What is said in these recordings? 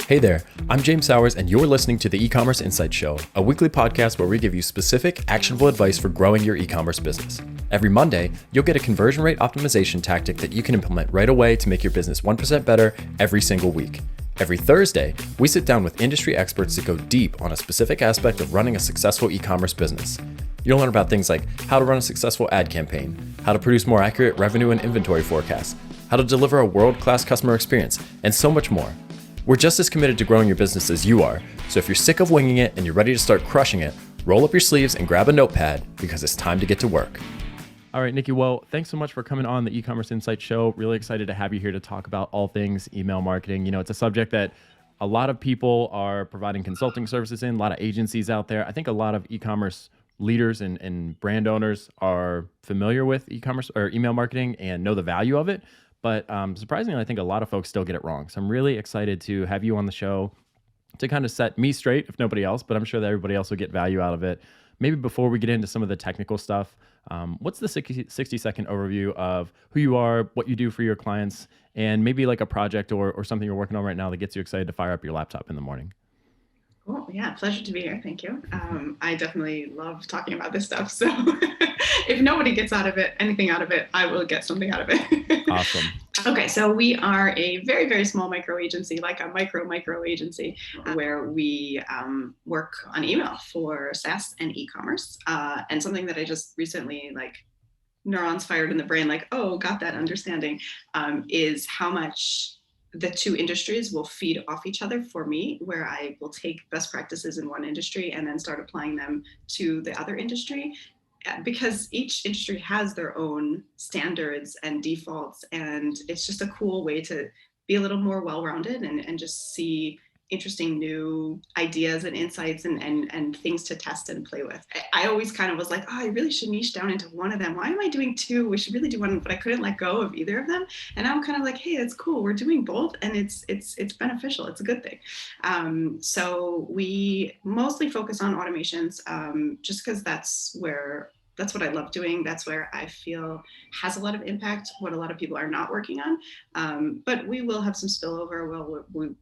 Hey there, I'm James Sowers, and you're listening to the Ecommerce Insights Show, a weekly podcast where we give you specific, actionable advice for growing your e-commerce business. Every Monday, you'll get a conversion rate optimization tactic that you can implement right away to make your business 1% better every single week. Every Thursday, we sit down with industry experts to go deep on a specific aspect of running a successful e-commerce business. You'll learn about things like how to run a successful ad campaign, how to produce more accurate revenue and inventory forecasts, how to deliver a world-class customer experience, and so much more. We're just as committed to growing your business as you are, so if you're sick of winging it and you're ready to start crushing it, roll up your sleeves and grab a notepad because it's time to get to work. All right, Nikki, well, thanks so much for coming on the E-commerce Insights Show. Really excited to have you here to talk about all things email marketing. You know, it's a subject that a lot of people are providing consulting services in, a lot of agencies out there. I think a lot of e-commerce leaders and brand owners are familiar with e-commerce or email marketing and know the value of it. But surprisingly, I think a lot of folks still get it wrong. So I'm really excited to have you on the show to kind of set me straight, if nobody else, but I'm sure that everybody else will get value out of it. Maybe before we get into some of the technical stuff, what's the 60-second overview of who you are, what you do for your clients, and maybe like a project or something you're working on right now that gets you excited to fire up your laptop in the morning? Cool. Yeah, pleasure to be here. Thank you. I definitely love talking about this stuff. So if nobody gets anything out of it, I will get something out of it. Awesome. Okay, so we are a very, very small micro agency, like a micro agency, where we work on email for SaaS and e-commerce. And something that I just recently, neurons fired in the brain, got that understanding, is how much the two industries will feed off each other for me, where I will take best practices in one industry and then start applying them to the other industry, because each industry has their own standards and defaults, and it's just a cool way to be a little more well-rounded and just see interesting new ideas and insights and things to test and play with. I always kind of was like, I really should niche down into one of them. Why am I doing two? We should really do one, but I couldn't let go of either of them. And now I'm kind of like, hey, that's cool. We're doing both, and it's beneficial. It's a good thing. So we mostly focus on automations, just because that's what I love doing. That's where I feel has a lot of impact, what a lot of people are not working on. But we will have some spillover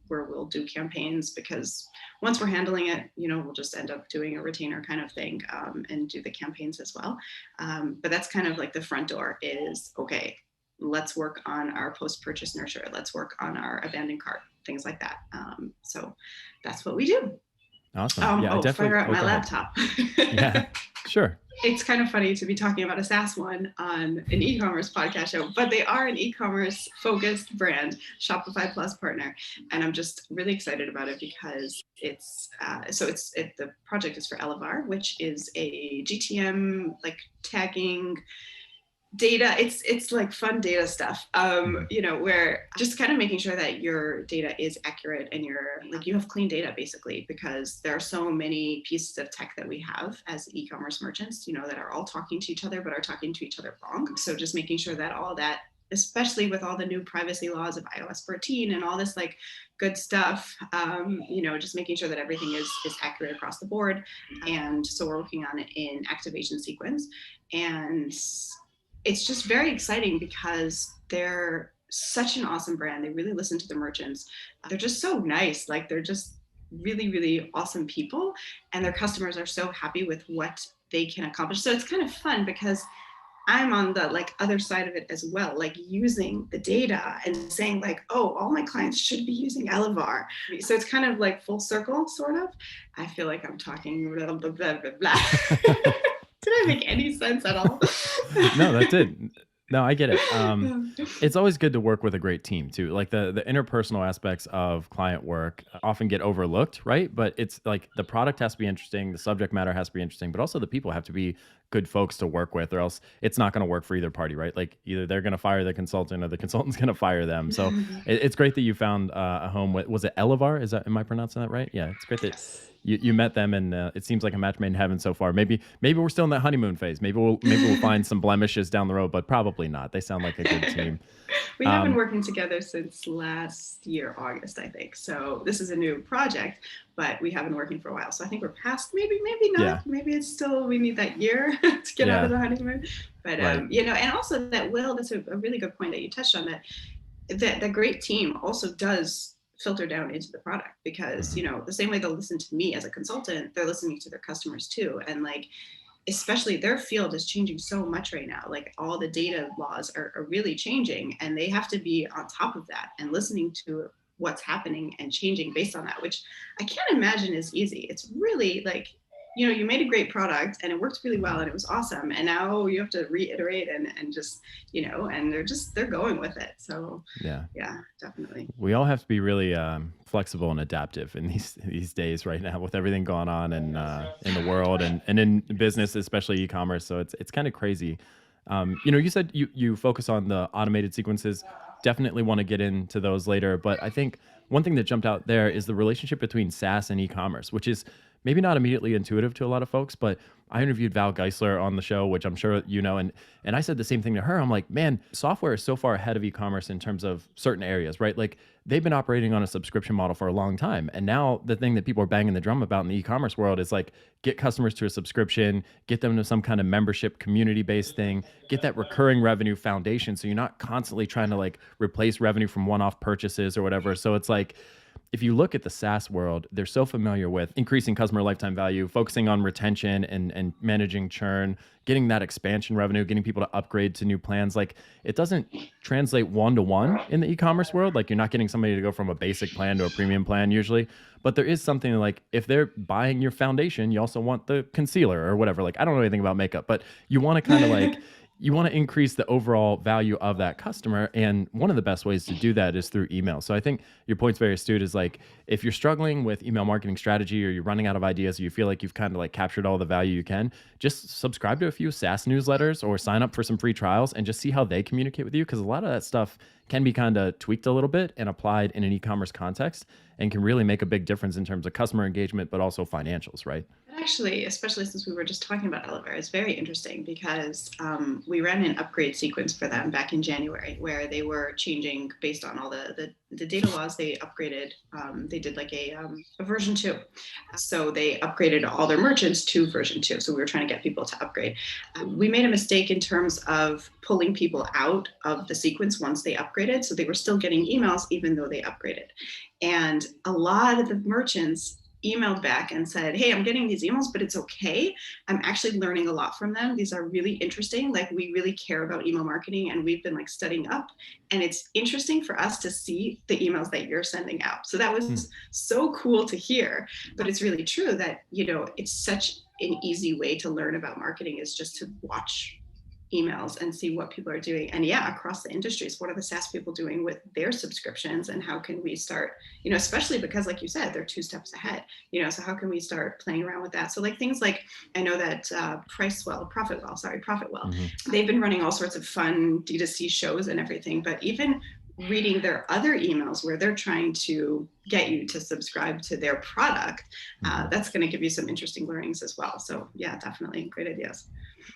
where we'll do campaigns, because once we're handling it, we'll just end up doing a retainer kind of thing, and do the campaigns as well. But that's kind of like the front door is, okay, let's work on our post-purchase nurture. Let's work on our abandoned cart, things like that. So that's what we do. Awesome. Yeah, I definitely fire up my laptop. Yeah, sure. It's kind of funny to be talking about a SaaS one on an e-commerce podcast show, but they are an e-commerce focused brand, Shopify Plus partner. And I'm just really excited about it because the project is for Elevar, which is a GTM, tagging data. It's like fun data stuff, where just kind of making sure that your data is accurate and you have clean data, basically, because there are so many pieces of tech that we have as e-commerce merchants, that are all talking to each other, but are talking to each other wrong. So just making sure that all that, especially with all the new privacy laws of iOS 14 and all this good stuff, just making sure that everything is accurate across the board. And so we're working on it in activation sequence, and it's just very exciting because they're such an awesome brand. They really listen to the merchants. They're just so nice. They're just really, really awesome people, and their customers are so happy with what they can accomplish. So it's kind of fun because I'm on the other side of it as well, using the data and saying all my clients should be using Elevar. So it's kind of full circle, sort of. I feel like I'm talking blah, blah, blah, blah, blah. Did I make any sense at all? No, that did. No, I get it. It's always good to work with a great team too. The interpersonal aspects of client work often get overlooked, right? But it's the product has to be interesting, the subject matter has to be interesting, but also the people have to be good folks to work with, or else it's not going to work for either party, right? Either they're going to fire the consultant or the consultant's going to fire them. So it's great that you found a home with, was it Elevar? Am I pronouncing that right? Yeah, it's great that you met them, and it seems like a match made in heaven so far. Maybe we're still in that honeymoon phase. Maybe we'll find some blemishes down the road, but probably not. They sound like a good team. We have been working together since last year, August, I think. So this is a new project, but we have been working for a while. So I think we're past, maybe not. Yeah. Maybe it's still, we need that year to get out of the honeymoon. But, right. And also that's a really good point that you touched on, that the great team also does filter down into the product, because, Mhm. the same way they'll listen to me as a consultant, they're listening to their customers too. And like, especially their field is changing so much right now. Like all the data laws are really changing, and they have to be on top of that and listening to what's happening and changing based on that, which I can't imagine is easy. It's really like, you made a great product and it worked really well and it was awesome. And now you have to reiterate and just, and they're going with it. So Yeah. yeah, definitely. We all have to be really flexible and adaptive in these days right now with everything going on in the world and in business, especially e-commerce. So it's kind of crazy. You said you focus on the automated sequences. Definitely want to get into those later, but I think one thing that jumped out there is the relationship between SaaS and e-commerce, which is maybe not immediately intuitive to a lot of folks, but I interviewed Val Geisler on the show, which I'm sure you know, and I said the same thing to her. I'm like, man, software is so far ahead of e-commerce in terms of certain areas, right? Like they've been operating on a subscription model for a long time. And now the thing that people are banging the drum about in the e-commerce world is like get customers to a subscription, get them to some kind of membership community-based thing, get that recurring revenue foundation. So you're not constantly trying to like replace revenue from one-off purchases or whatever. So it's like, if you look at the SaaS world, they're so familiar with increasing customer lifetime value, focusing on retention and managing churn, getting that expansion revenue, getting people to upgrade to new plans. Like it doesn't translate one to one in the e-commerce world. Like you're not getting somebody to go from a basic plan to a premium plan usually. But there is something like if they're buying your foundation, you also want the concealer or whatever. Like I don't know anything about makeup, but you want to kind of like you want to increase the overall value of that customer. And one of the best ways to do that is through email. So I think your point's very astute is like, if you're struggling with email marketing strategy or you're running out of ideas, or you feel like you've kind of like captured all the value you can, just subscribe to a few SaaS newsletters or sign up for some free trials and just see how they communicate with you. Cause a lot of that stuff can be kind of tweaked a little bit and applied in an e-commerce context and can really make a big difference in terms of customer engagement, but also financials, right? Actually, especially since we were just talking about Elevar, it's very interesting because we ran an upgrade sequence for them back in January where they were changing based on all the data laws. They upgraded, they did like a version 2. So they upgraded all their merchants to version 2. So we were trying to get people to upgrade. We made a mistake in terms of pulling people out of the sequence once they upgraded. So they were still getting emails even though they upgraded. And a lot of the merchants emailed back and said, hey, I'm getting these emails, but it's okay. I'm actually learning a lot from them. These are really interesting. Like we really care about email marketing and we've been like studying up, and it's interesting for us to see the emails that you're sending out. So that Hmm. was so cool to hear. But it's really true that, it's such an easy way to learn about marketing is just to watch emails and see what people are doing. And yeah, across the industries, what are the SaaS people doing with their subscriptions, and how can we start, especially because like you said, they're 2 steps ahead, so how can we start playing around with that? So like things like, I know that Profitwell, Hmm. they've been running all sorts of fun D2C shows and everything, but even reading their other emails where they're trying to get you to subscribe to their product, Hmm. that's going to give you some interesting learnings as well. So yeah, definitely great ideas.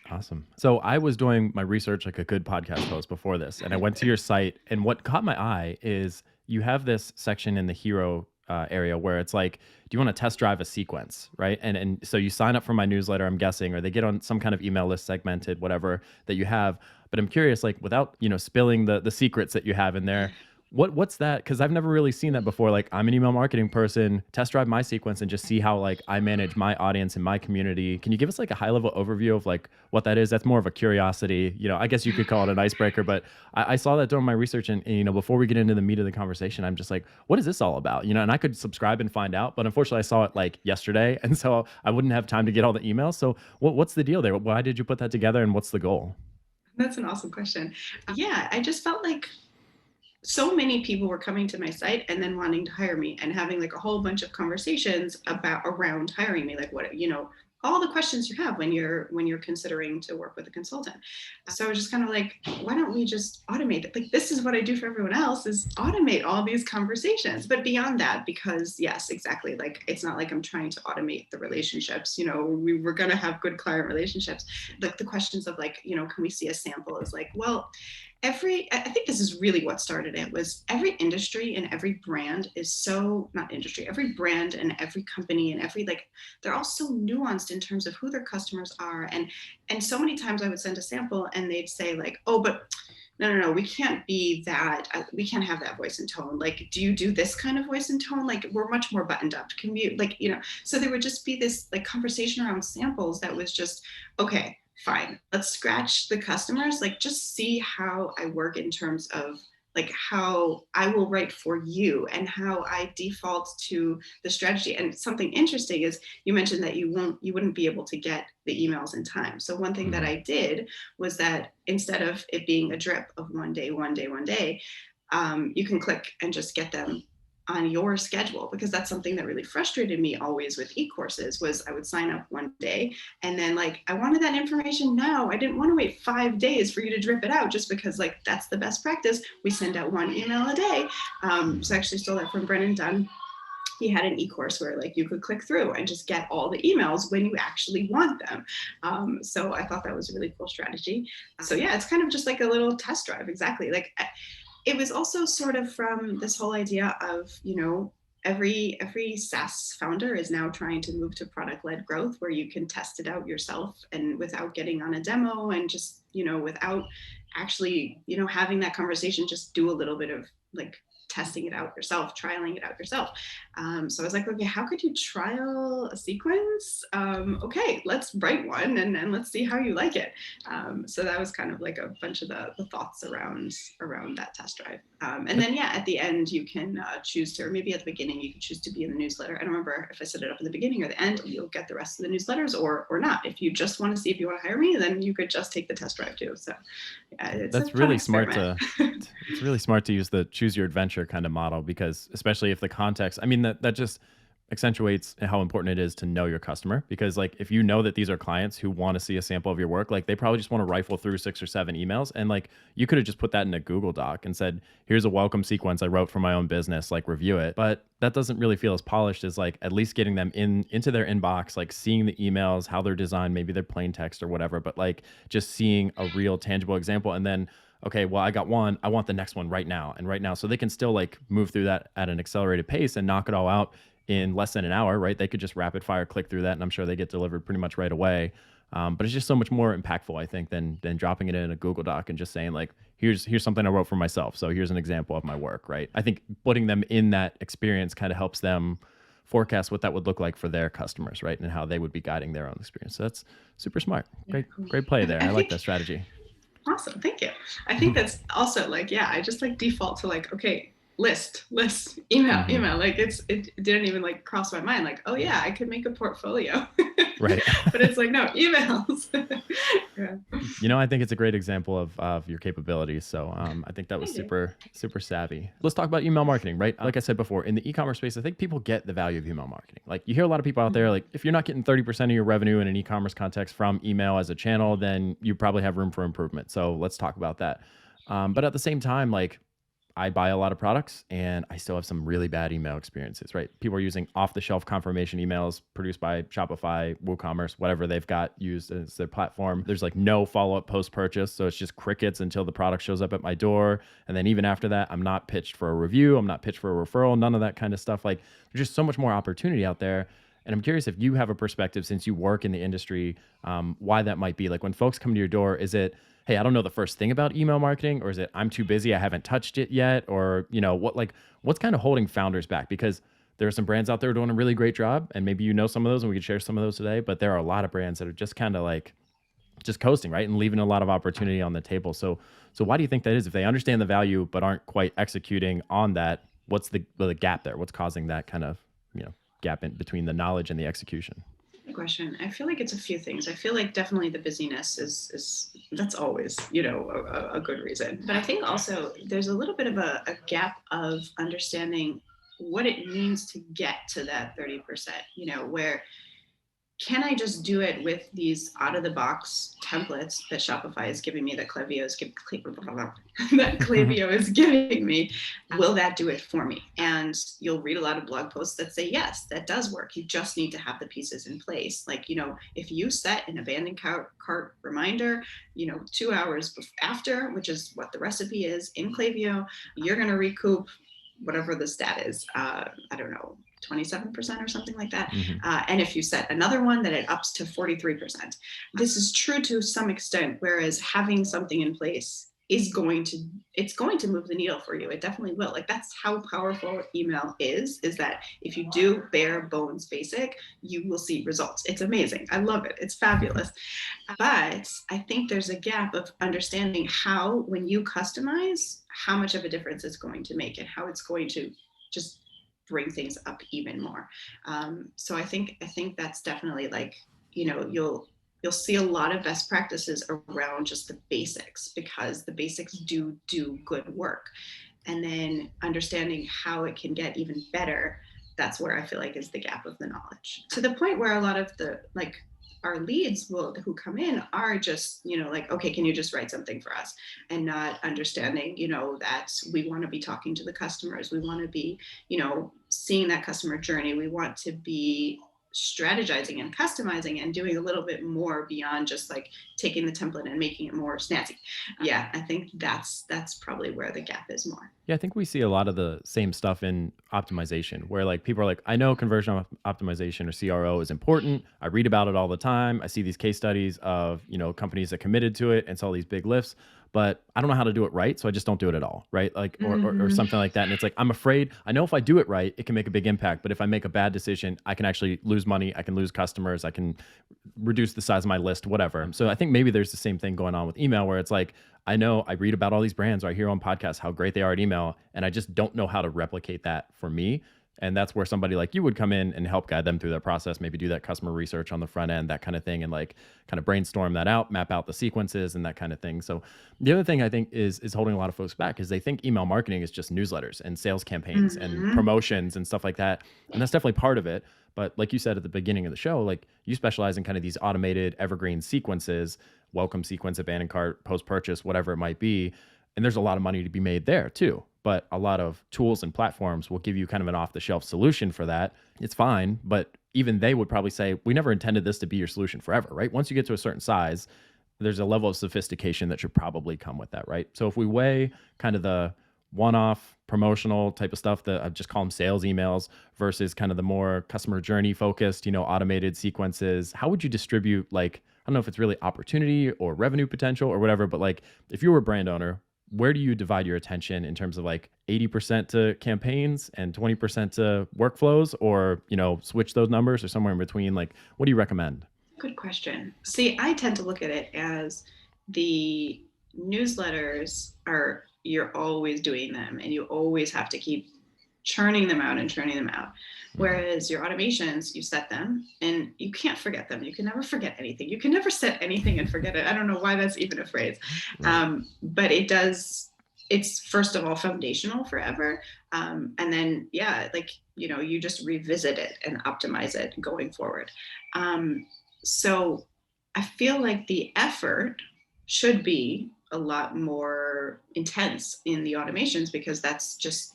Awesome. So I was doing my research like a good podcast host before this, and I went to your site, and what caught my eye is you have this section in the hero area where it's like, do you want to test drive a sequence, right? And so you sign up for my newsletter, I'm guessing, or they get on some kind of email list, segmented, whatever that you have. But I'm curious, like without spilling the secrets that you have in there, what's that? Because I've never really seen that before. Like I'm an email marketing person, test drive my sequence and just see how like I manage my audience and my community. Can you give us like a high level overview of like what that is? That's more of a curiosity. I guess you could call it an icebreaker, but I saw that during my research, and before we get into the meat of the conversation, I'm just like, what is this all about? And I could subscribe and find out, but unfortunately I saw it like yesterday, and so I wouldn't have time to get all the emails. So what's the deal there? Why did you put that together, and what's the goal? That's an awesome question. Yeah, I just felt like so many people were coming to my site and then wanting to hire me and having like a whole bunch of conversations about around hiring me, like what, all the questions you have when you're considering to work with a consultant. So I was just kind of like, why don't we just automate it? Like this is what I do for everyone else, is automate all these conversations. But beyond that, because yes, exactly, like it's not like I'm trying to automate the relationships. We were going to have good client relationships. Like the questions of like, can we see a sample, is like, well, I think this is really what started it. Was every industry and every brand is so, not industry, every brand and every company and every, like, they're all so nuanced in terms of who their customers are. And so many times I would send a sample and they'd say like, oh, but no, we can't be that, we can't have that voice and tone. Like, do you do this kind of voice and tone? Like, we're much more buttoned up. Can we, like, so there would just be this like conversation around samples that was just, okay, fine, let's scratch the customers, like just see how I work in terms of like how I will write for you and how I default to the strategy. And something interesting is you mentioned that you wouldn't be able to get the emails in time. So one thing that I did was that instead of it being a drip of one day, you can click and just get them on your schedule, because that's something that really frustrated me always with e-courses was I would sign up one day and then like I wanted that information now. I didn't want to wait 5 days for you to drip it out just because like that's the best practice. We send out one email a day. So I actually stole that from Brennan Dunn. He had an e-course where like you could click through and just get all the emails when you actually want them. So I thought that was a really cool strategy. So yeah, it's kind of just like a little test drive. Exactly. Like it was also sort of from this whole idea of, every SaaS founder is now trying to move to product-led growth where you can test it out yourself and without getting on a demo and just, without actually, having that conversation, just do a little bit of like testing it out yourself, trialing it out yourself. So I was like, okay, how could you trial a sequence? Okay, let's write one and then let's see how you like it. So that was kind of like a bunch of the thoughts around that test drive. And then, yeah, at the end, you can choose to, or maybe at the beginning, you can choose to be in the newsletter. I don't remember if I set it up in the beginning or the end, you'll get the rest of the newsletters or not. If you just want to see if you want to hire me, then you could just take the test drive too. So yeah, that's really smart it's really smart to use the choose your adventure kind of model, because especially if the context, I mean, that just accentuates how important it is to know your customer, because like if you know that these are clients who want to see a sample of your work, like they probably just want to rifle through 6 or 7 emails, and like you could have just put that in a Google Doc and said, here's a welcome sequence I wrote for my own business, like review it. But that doesn't really feel as polished as like at least getting them into their inbox, like seeing the emails, how they're designed, maybe they're plain text or whatever, but like just seeing a real tangible example. And then, okay, well, I got one, I want the next one right now. And right now, so they can still like move through that at an accelerated pace and knock it all out in less than an hour, right? They could just rapid fire click through that, and I'm sure they get delivered pretty much right away. But it's just so much more impactful, I think, than dropping it in a Google Doc and just saying like, here's something I wrote for myself. So here's an example of my work, right? I think putting them in that experience kind of helps them forecast what that would look like for their customers, right? And how they would be guiding their own experience. So that's super smart. Great play there. I like that strategy. Awesome. Thank you. I think that's also like, yeah, I just like default to like, okay, list, email. Like it didn't even like cross my mind. Like, oh yeah, I could make a portfolio. Right. But it's like, no, emails. Yeah. I think it's a great example of your capabilities. So I think that was super savvy. Let's talk about email marketing, right? Like I said before, in the e-commerce space, I think people get the value of email marketing. Like you hear a lot of people out there, like if you're not getting 30% of your revenue in an e-commerce context from email as a channel, then you probably have room for improvement. So let's talk about that. But at the same time, like I buy a lot of products and I still have some really bad email experiences, right? People are using off-the-shelf confirmation emails produced by Shopify, WooCommerce, whatever they've got used as their platform. There's like no follow-up post-purchase. So it's just crickets until the product shows up at my door. And then even after that, I'm not pitched for a review. I'm not pitched for a referral, none of that kind of stuff. Like there's just so much more opportunity out there. And I'm curious if you have a perspective, since you work in the industry, why that might be. Like when folks come to your door, is it, hey, I don't know the first thing about email marketing, or is it I'm too busy, I haven't touched it yet, or what's kind of holding founders back? Because there are some brands out there doing a really great job, and maybe some of those, and we could share some of those today. But there are a lot of brands that are just kind of like just coasting, right, and leaving a lot of opportunity on the table. So why do you think that is? If they understand the value but aren't quite executing on that, what's the gap there? What's causing that kind of gap in between the knowledge and the execution? Good question. I feel like it's a few things. I feel like definitely the busyness is that's always, a good reason. But I think also there's a little bit of a gap of understanding what it means to get to that 30%, where can I just do it with these out of the box templates that Shopify is giving me, that Klaviyo is giving me? Will that do it for me? And you'll read a lot of blog posts that say, yes, that does work. You just need to have the pieces in place. Like, if you set an abandoned cart reminder, 2 hours after, which is what the recipe is in Klaviyo, you're going to recoup whatever the stat is. I don't know, 27% or something like that. And if you set another one, then it ups to 43%. This is true to some extent, whereas having something in place it's going to move the needle for you. It definitely will. Like, that's how powerful email is that if you do bare bones basic, you will see results. It's amazing. I love it. It's fabulous. But I think there's a gap of understanding how, when you customize, how much of a difference it's going to make and how it's going to just bring things up even more. So I think that's definitely, like, you'll see a lot of best practices around just the basics, because the basics do good work. And then understanding how it can get even better, that's where I feel like is the gap of the knowledge. To the point where a lot of the, like, our leads who come in are just, like, okay, can you just write something for us? And not understanding, that we want to be talking to the customers. We want to be, seeing that customer journey. We want to be strategizing and customizing and doing a little bit more beyond just like taking the template and making it more snazzy. Yeah, I think that's probably where the gap is more. Yeah, I think we see a lot of the same stuff in optimization, where like people are like, I know conversion optimization or CRO is important. I read about it all the time. I see these case studies of, companies that committed to it and saw these big lifts, but I don't know how to do it right. So I just don't do it at all. Right. Like, or something like that. And it's like, I'm afraid, I know if I do it right, it can make a big impact. But if I make a bad decision, I can actually lose money. I can lose customers. I can reduce the size of my list, whatever. So I think maybe there's the same thing going on with email, where it's like, I know I read about all these brands, or I hear on podcasts how great they are at email, and I just don't know how to replicate that for me. And that's where somebody like you would come in and help guide them through that process, maybe do that customer research on the front end, that kind of thing, and like kind of brainstorm that out, map out the sequences and that kind of thing. So the other thing I think is holding a lot of folks back is they think email marketing is just newsletters and sales campaigns and promotions and stuff like that. And that's definitely part of it. But like you said at the beginning of the show, like you specialize in kind of these automated evergreen sequences, welcome sequence, abandoned cart, post-purchase, whatever it might be. And there's a lot of money to be made there too. But a lot of tools and platforms will give you kind of an off-the-shelf solution for that. It's fine, but even they would probably say, we never intended this to be your solution forever, right? Once you get to a certain size, there's a level of sophistication that should probably come with that, right? So if we weigh kind of the one-off promotional type of stuff, that I just call them sales emails, versus kind of the more customer journey focused, automated sequences, how would you distribute, like, I don't know if it's really opportunity or revenue potential or whatever, but like if you were a brand owner, where do you divide your attention in terms of like 80% to campaigns and 20% to workflows, or, switch those numbers, or somewhere in between? Like, what do you recommend? Good question. See, I tend to look at it as the newsletters are, you're always doing them and you always have to keep churning them out. Whereas your automations, you set them and you can't forget them. You can never forget anything. You can never set anything and forget it. I don't know why that's even a phrase. But it's first of all foundational forever. And then, you just revisit it and optimize it going forward. So I feel like the effort should be a lot more intense in the automations, because that's just,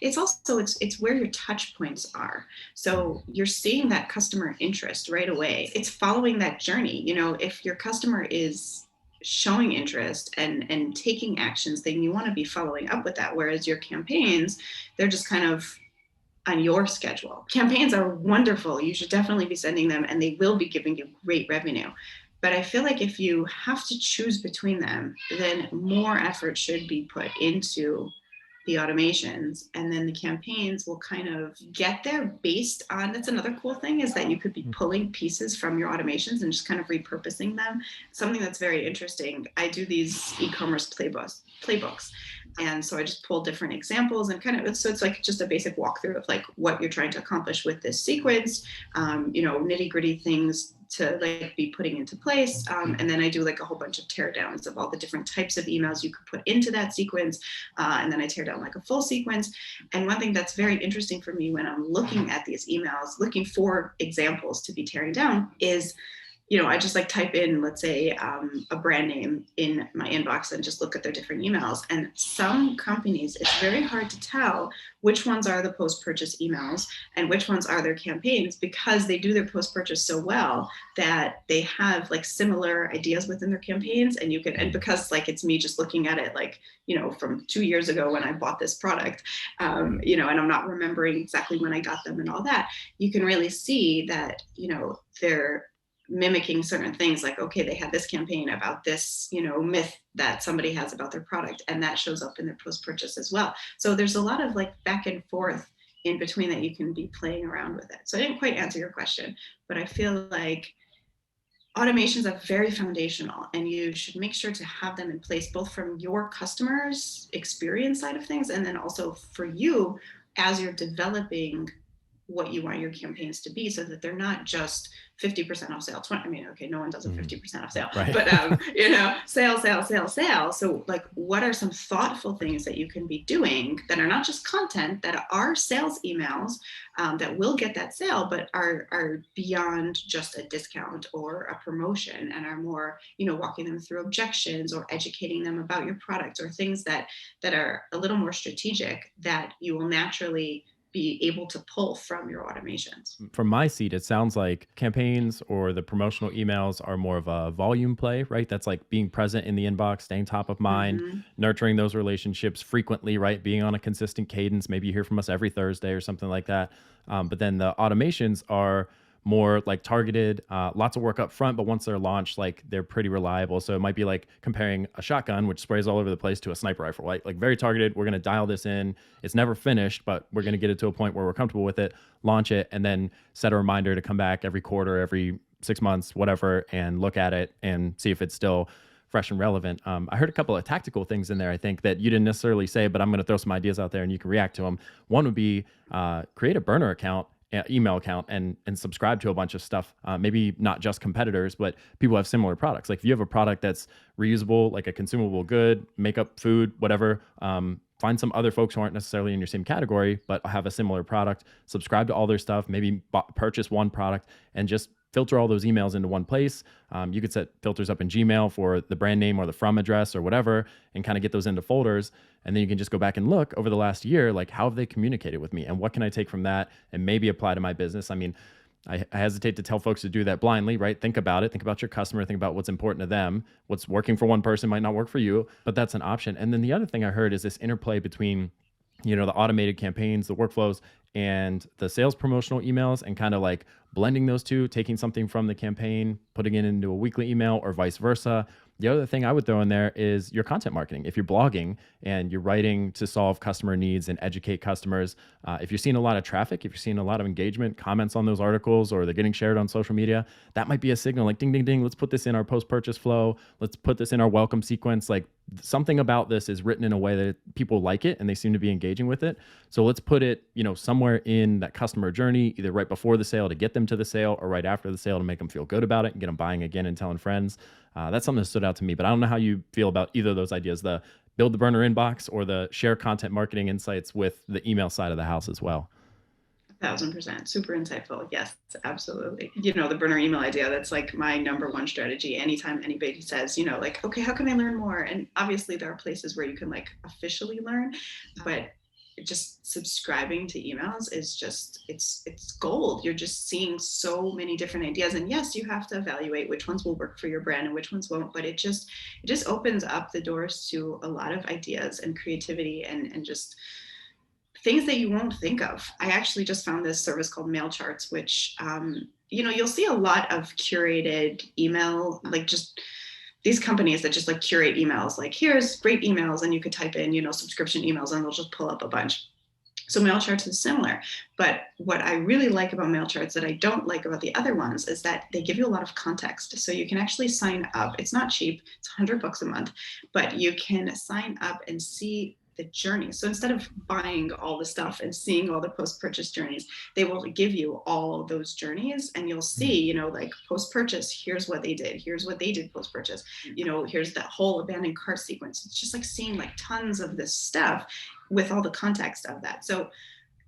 it's also, it's where your touch points are. So you're seeing that customer interest right away. It's following that journey. If your customer is showing interest and taking actions, then you want to be following up with that. Whereas your campaigns, they're just kind of on your schedule. Campaigns are wonderful. You should definitely be sending them, and they will be giving you great revenue. But I feel like if you have to choose between them, then more effort should be put into the automations, and then the campaigns will kind of get there based on, that's another cool thing, is that you could be pulling pieces from your automations and just kind of repurposing them. Something that's very interesting, I do these e-commerce playbooks. And so I just pull different examples and kind of, so it's like just a basic walkthrough of like what you're trying to accomplish with this sequence, nitty gritty things to like be putting into place. And then I do like a whole bunch of tear downs of all the different types of emails you could put into that sequence. And then I tear down like a full sequence. And one thing that's very interesting for me when I'm looking at these emails, looking for examples to be tearing down, is I just like type in, let's say, a brand name in my inbox and just look at their different emails. And some companies, it's very hard to tell which ones are the post-purchase emails and which ones are their campaigns, because they do their post-purchase so well that they have like similar ideas within their campaigns. And you can, and because like it's me just looking at it like, from 2 years ago when I bought this product, and I'm not remembering exactly when I got them and all that, you can really see that, mimicking certain things, like, okay, they had this campaign about this, myth that somebody has about their product, and that shows up in their post-purchase as well. So there's a lot of like back and forth in between that you can be playing around with it. So I didn't quite answer your question, but I feel like automations are very foundational, and you should make sure to have them in place, both from your customers' experience side of things, and then also for you as you're developing what you want your campaigns to be, so that they're not just 50% off sale. Okay, no one does a 50% off sale, right. But sale. So like, what are some thoughtful things that you can be doing that are not just content, that are sales emails that will get that sale, but are beyond just a discount or a promotion, and are more, walking them through objections or educating them about your product, or things that are a little more strategic, that you will naturally be able to pull from your automations. From my seat, it sounds like campaigns or the promotional emails are more of a volume play, right? That's like being present in the inbox, staying top of mind, nurturing those relationships frequently, right? Being on a consistent cadence. Maybe you hear from us every Thursday or something like that. But then the automations are more like targeted, lots of work up front, but once they're launched, like they're pretty reliable. So it might be like comparing a shotgun, which sprays all over the place, to a sniper rifle, right? Like very targeted. We're going to dial this in. It's never finished, but we're going to get it to a point where we're comfortable with it, launch it, and then set a reminder to come back every quarter, every 6 months, whatever, and look at it and see if it's still fresh and relevant. I heard a couple of tactical things in there, I think, that you didn't necessarily say, but I'm going to throw some ideas out there and you can react to them. One would be create a burner account, email account, and subscribe to a bunch of stuff. Maybe not just competitors, but people have similar products. Like if you have a product that's reusable, like a consumable good, makeup, food, whatever, find some other folks who aren't necessarily in your same category, but have a similar product, subscribe to all their stuff, maybe purchase one product, and just filter all those emails into one place. You could set filters up in Gmail for the brand name or the from address or whatever, and kind of get those into folders. And then you can just go back and look over the last year, like how have they communicated with me and what can I take from that and maybe apply to my business? I mean, I hesitate to tell folks to do that blindly, right? Think about it. Think about your customer. Think about what's important to them. What's working for one person might not work for you, but that's an option. And then the other thing I heard is this interplay between, the automated campaigns, the workflows, and the sales promotional emails, and kind of like blending those two, taking something from the campaign, putting it into a weekly email, or vice versa. The other thing I would throw in there is your content marketing. If you're blogging and you're writing to solve customer needs and educate customers, if you're seeing a lot of traffic, if you're seeing a lot of engagement, comments on those articles, or they're getting shared on social media, that might be a signal like ding, ding, ding, let's put this in our post-purchase flow. Let's put this in our welcome sequence. Like something about this is written in a way that people like it and they seem to be engaging with it. So let's put it, somewhere in that customer journey, either right before the sale to get them to the sale, or right after the sale to make them feel good about it and get them buying again and telling friends. That's something that stood out to me, but I don't know how you feel about either of those ideas, the build the burner inbox or the share content marketing insights with the email side of the house as well. 1,000%. Super insightful. Yes, absolutely. The burner email idea, that's like my number one strategy. Anytime anybody says, like, okay, how can I learn more? And obviously there are places where you can like officially learn, but just subscribing to emails is just, it's gold. You're just seeing so many different ideas. And yes, you have to evaluate which ones will work for your brand and which ones won't, but it just opens up the doors to a lot of ideas and creativity and just things that you won't think of. I actually just found this service called Mail Charts, which, you'll see a lot of curated email, like just these companies that just like curate emails, like here's great emails, and you could type in, subscription emails, and they'll just pull up a bunch. So Mail Charts is similar, but what I really like about Mail Charts that I don't like about the other ones is that they give you a lot of context. So you can actually sign up. It's not cheap. It's $100 a month, but you can sign up and see the journey. So instead of buying all the stuff and seeing all the post-purchase journeys, they will give you all those journeys, and you'll see, like post-purchase, here's what they did. Here's what they did post-purchase. Here's that whole abandoned cart sequence. It's just like seeing like tons of this stuff with all the context of that. So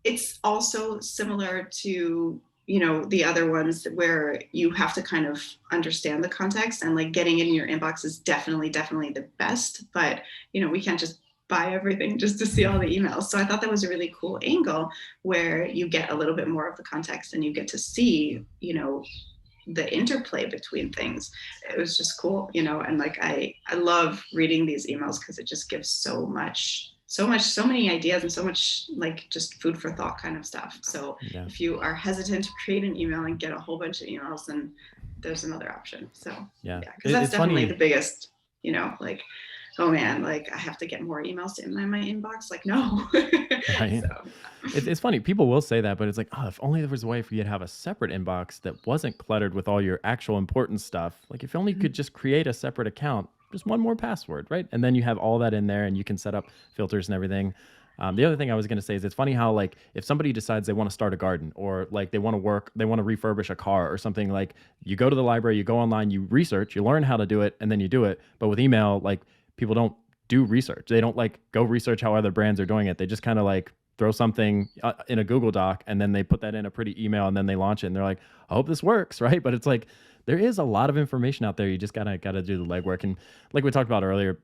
it's also similar to the other ones where you have to kind of understand the context, and like getting it in your inbox is definitely the best, but we can't just buy everything just to see all the emails. So I thought that was a really cool angle where you get a little bit more of the context and you get to see, the interplay between things. It was just cool, and like I love reading these emails because it just gives so many ideas and so much like just food for thought kind of stuff. So if you are hesitant to create an email and get a whole bunch of emails, then there's another option. So Yeah, because that's it's definitely funny. the biggest, like, oh man, like I have to get more emails in my inbox. Like, no. Right. So It's funny. People will say that, but it's like, oh, if only there was a way for you to have a separate inbox that wasn't cluttered with all your actual important stuff. Like if only you could just create a separate account, just one more password, right? And then you have all that in there and you can set up filters and everything. The other thing I was going to say is it's funny how like if somebody decides they want to start a garden or like they want to they want to refurbish a car or something, like you go to the library, you go online, you research, you learn how to do it, and then you do it. But with email, like people don't do research. They don't like go research how other brands are doing it. They just kind of like throw something in a Google Doc and then they put that in a pretty email and then they launch it and they're like, I hope this works, right? But it's like there is a lot of information out there. You just gotta do the legwork. And like we talked about earlier,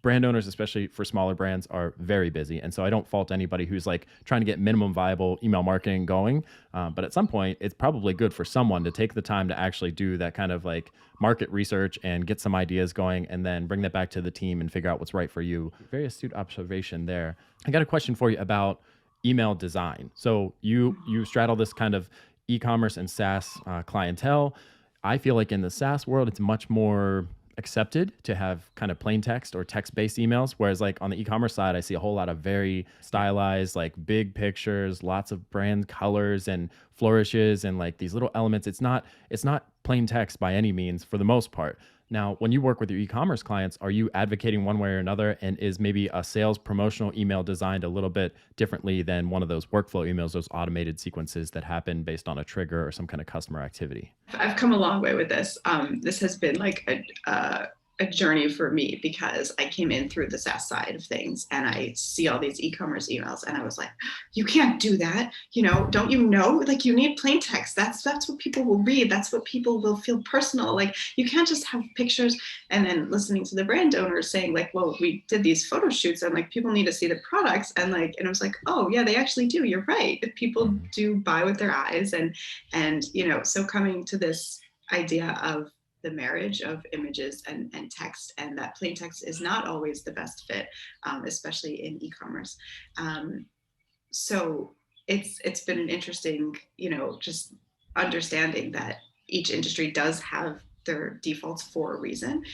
brand owners, especially for smaller brands, are very busy. And so I don't fault anybody who's like trying to get minimum viable email marketing going. But at some point, it's probably good for someone to take the time to actually do that kind of like market research and get some ideas going and then bring that back to the team and figure out what's right for you. Very astute observation there. I got a question for you about email design. So you straddle this kind of e-commerce and SaaS clientele. I feel like in the SaaS world, it's much more accepted to have kind of plain text or text-based emails, whereas like on the e-commerce side, I see a whole lot of very stylized, like big pictures, lots of brand colors and flourishes and like these little elements. It's not plain text by any means for the most part. Now, when you work with your e-commerce clients, are you advocating one way or another? And is maybe a sales promotional email designed a little bit differently than one of those workflow emails, those automated sequences that happen based on a trigger or some kind of customer activity? I've come a long way with this. This has been like a journey for me because I came in through the SaaS side of things and I see all these e-commerce emails and I was like, you can't do that. Don't you know, like you need plain text. That's what people will read. That's what people will feel personal. Like you can't just have pictures. And then listening to the brand owners saying like, well, we did these photo shoots and like people need to see the products. And I was like, oh yeah, they actually do. You're right. People do buy with their eyes. And so coming to this idea of the marriage of images and text, and that plain text is not always the best fit, especially in e-commerce. So it's been an interesting, just understanding that each industry does have their defaults for a reason,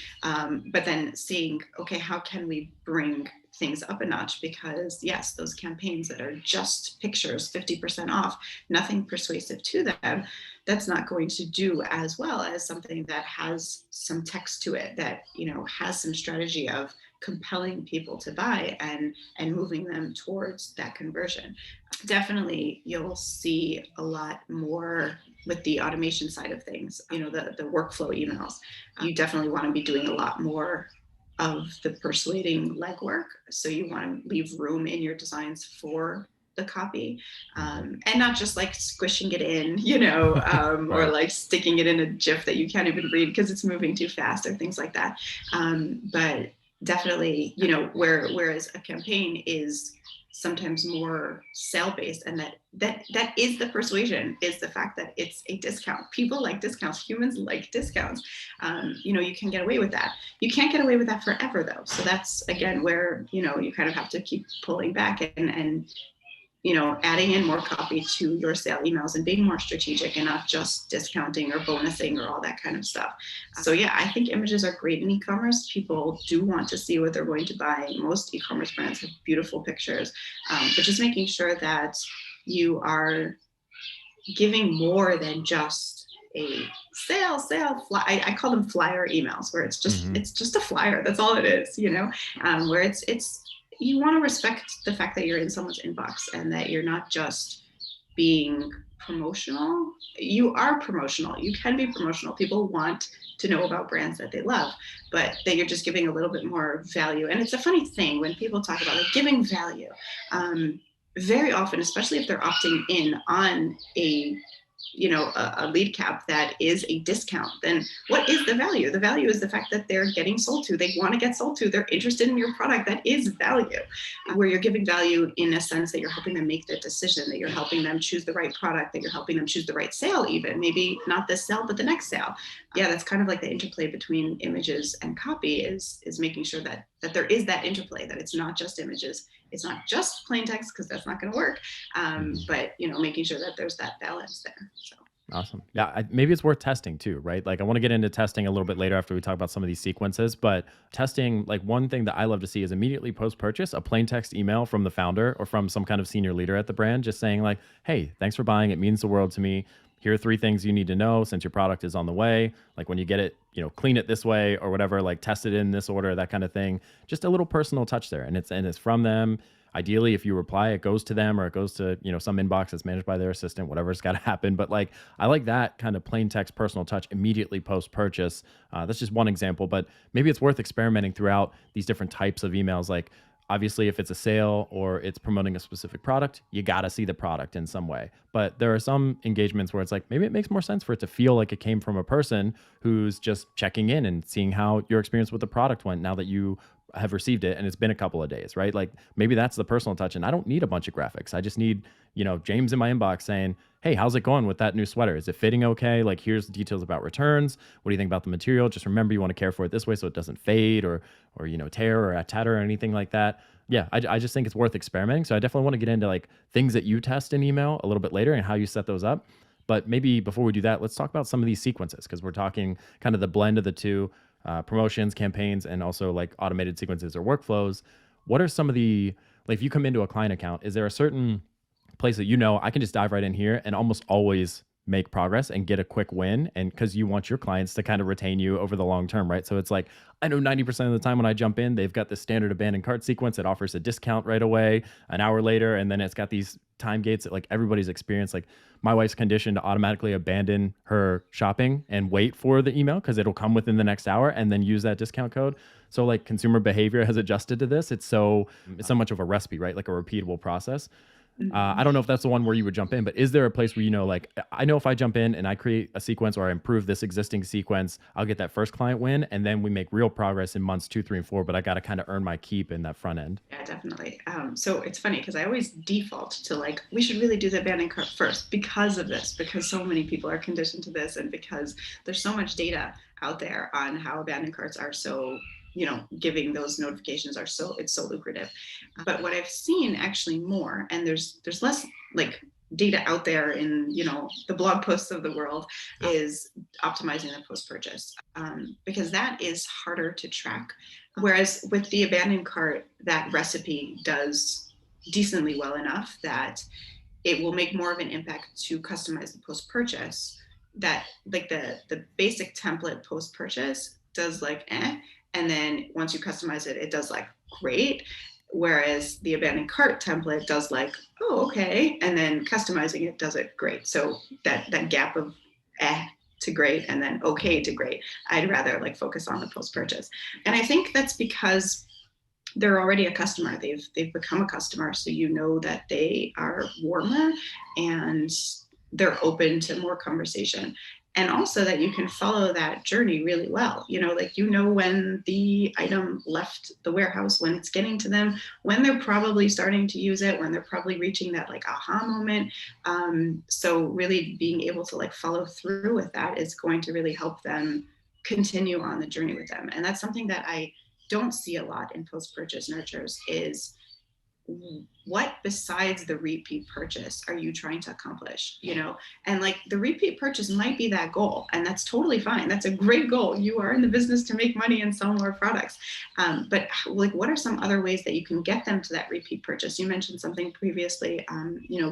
but then seeing, okay, how can we bring things up a notch? Because yes, those campaigns that are just pictures, 50% off, nothing persuasive to them, that's not going to do as well as something that has some text to it, that has some strategy of compelling people to buy and moving them towards that conversion. Definitely you'll see a lot more with the automation side of things, the workflow emails. You definitely want to be doing a lot more of the persuading legwork. So you want to leave room in your designs for the copy, and not just like squishing it in, right. Or like sticking it in a GIF that you can't even read because it's moving too fast or things like that. But definitely, whereas a campaign is sometimes more sale-based, and that is the persuasion, is the fact that it's a discount. People like discounts, humans like discounts. You can get away with that. You can't get away with that forever though. So that's again where you kind of have to keep pulling back and adding in more copy to your sale emails and being more strategic and not just discounting or bonusing or all that kind of stuff. So yeah, I think images are great in e-commerce. People do want to see what they're going to buy. Most e-commerce brands have beautiful pictures, but just making sure that you are giving more than just a sale I call them flyer emails, where it's just a flyer. That's all it is, where it's you want to respect the fact that you're in someone's inbox and that you're not just being promotional. You are promotional. You can be promotional. People want to know about brands that they love, but that you're just giving a little bit more value. And it's a funny thing when people talk about like giving value, very often, especially if they're opting in on a lead cap that is a discount, then what is the value? The value is the fact that they're getting sold to. They want to get sold to. They're interested in your product. That is value. Where you're giving value in a sense that you're helping them make the decision, that you're helping them choose the right product, that you're helping them choose the right sale, even maybe not this sale, but the next sale. Yeah, that's kind of like the interplay between images and copy is making sure that there is that interplay, that it's not just images. It's not just plain text, because that's not going to work. But making sure that there's that balance there. So. Awesome. Yeah, maybe it's worth testing too, right? Like I want to get into testing a little bit later after we talk about some of these sequences, but testing, like one thing that I love to see is immediately post purchase a plain text email from the founder or from some kind of senior leader at the brand, just saying like, hey, thanks for buying. It means the world to me. Here are 3 things you need to know since your product is on the way. Like when you get it, clean it this way or whatever, like test it in this order, that kind of thing. Just a little personal touch there. And it's from them. Ideally, if you reply, it goes to them or it goes to, some inbox that's managed by their assistant, whatever's got to happen. But like, I like that kind of plain text personal touch immediately post purchase. That's just one example, but maybe it's worth experimenting throughout these different types of emails. Like, obviously, if it's a sale or it's promoting a specific product, you got to see the product in some way. But there are some engagements where it's like, maybe it makes more sense for it to feel like it came from a person who's just checking in and seeing how your experience with the product went now that you have received it and it's been a couple of days, right? Like maybe that's the personal touch and I don't need a bunch of graphics. I just need, James in my inbox saying, hey, how's it going with that new sweater? Is it fitting okay? Like here's the details about returns. What do you think about the material? Just remember you want to care for it this way so it doesn't fade or tear or tatter or anything like that. Yeah, I just think it's worth experimenting. So I definitely want to get into like things that you test in email a little bit later and how you set those up. But maybe before we do that, let's talk about some of these sequences because we're talking kind of the blend of the two. Promotions, campaigns, and also like automated sequences or workflows. What are some of the, like if you come into a client account, is there a certain place that I can just dive right in here and almost always make progress and get a quick win? And because you want your clients to kind of retain you over the long term, right? So it's like, I know 90% of the time when I jump in, they've got this standard abandoned cart sequence that offers a discount right away, an hour later, and then it's got these time gates that like everybody's experienced. Like my wife's conditioned to automatically abandon her shopping and wait for the email because it'll come within the next hour and then use that discount code. So like consumer behavior has adjusted to this. It's so much of a recipe, right? Like a repeatable process. I don't know if that's the one where you would jump in, but is there a place where like, I know if I jump in and I create a sequence or I improve this existing sequence, I'll get that first client win, and then we make real progress in months 2, 3, and 4. But I got to kind of earn my keep in that front end. Yeah, definitely. So it's funny because I always default to like, we should really do the abandoned cart first because of this, because so many people are conditioned to this, and because there's so much data out there on how abandoned carts are so giving those notifications it's so lucrative. But what I've seen actually more, and there's less like data out there in the blog posts of the world, is optimizing the post-purchase, because that is harder to track. Whereas with the abandoned cart, that recipe does decently well enough that it will make more of an impact to customize the post-purchase. That like the basic template post-purchase does like and then once you customize it, it does like great. Whereas the abandoned cart template does like, oh, okay. And then customizing it does it great. So that gap of to great and then okay to great, I'd rather like focus on the post-purchase. And I think that's because they're already a customer. They've become a customer. So that they are warmer and they're open to more conversation. And also that you can follow that journey really well. When the item left the warehouse, when it's getting to them, when they're probably starting to use it, when they're probably reaching that like aha moment. So really being able to like follow through with that is going to really help them continue on the journey with them. And that's something that I don't see a lot in post-purchase nurtures is what besides the repeat purchase are you trying to accomplish, and like the repeat purchase might be that goal, and that's totally fine. That's a great goal. You are in the business to make money and sell more products. But like, what are some other ways that you can get them to that repeat purchase? You mentioned something previously,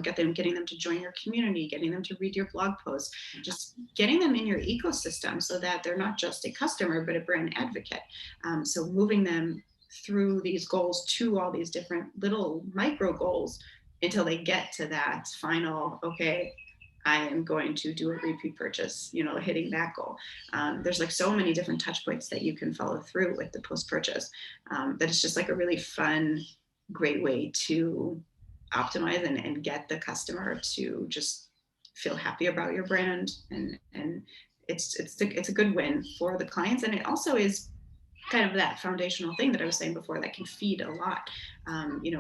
getting them to join your community, getting them to read your blog posts, just getting them in your ecosystem so that they're not just a customer, but a brand advocate. So moving them through these goals to all these different little micro goals until they get to that final, okay, I am going to do a repeat purchase, hitting that goal. There's like so many different touch points that you can follow through with the post-purchase, that it's just like a really fun, great way to optimize and get the customer to just feel happy about your brand. And it's a good win for the clients. And it also is kind of that foundational thing that I was saying before that can feed a lot.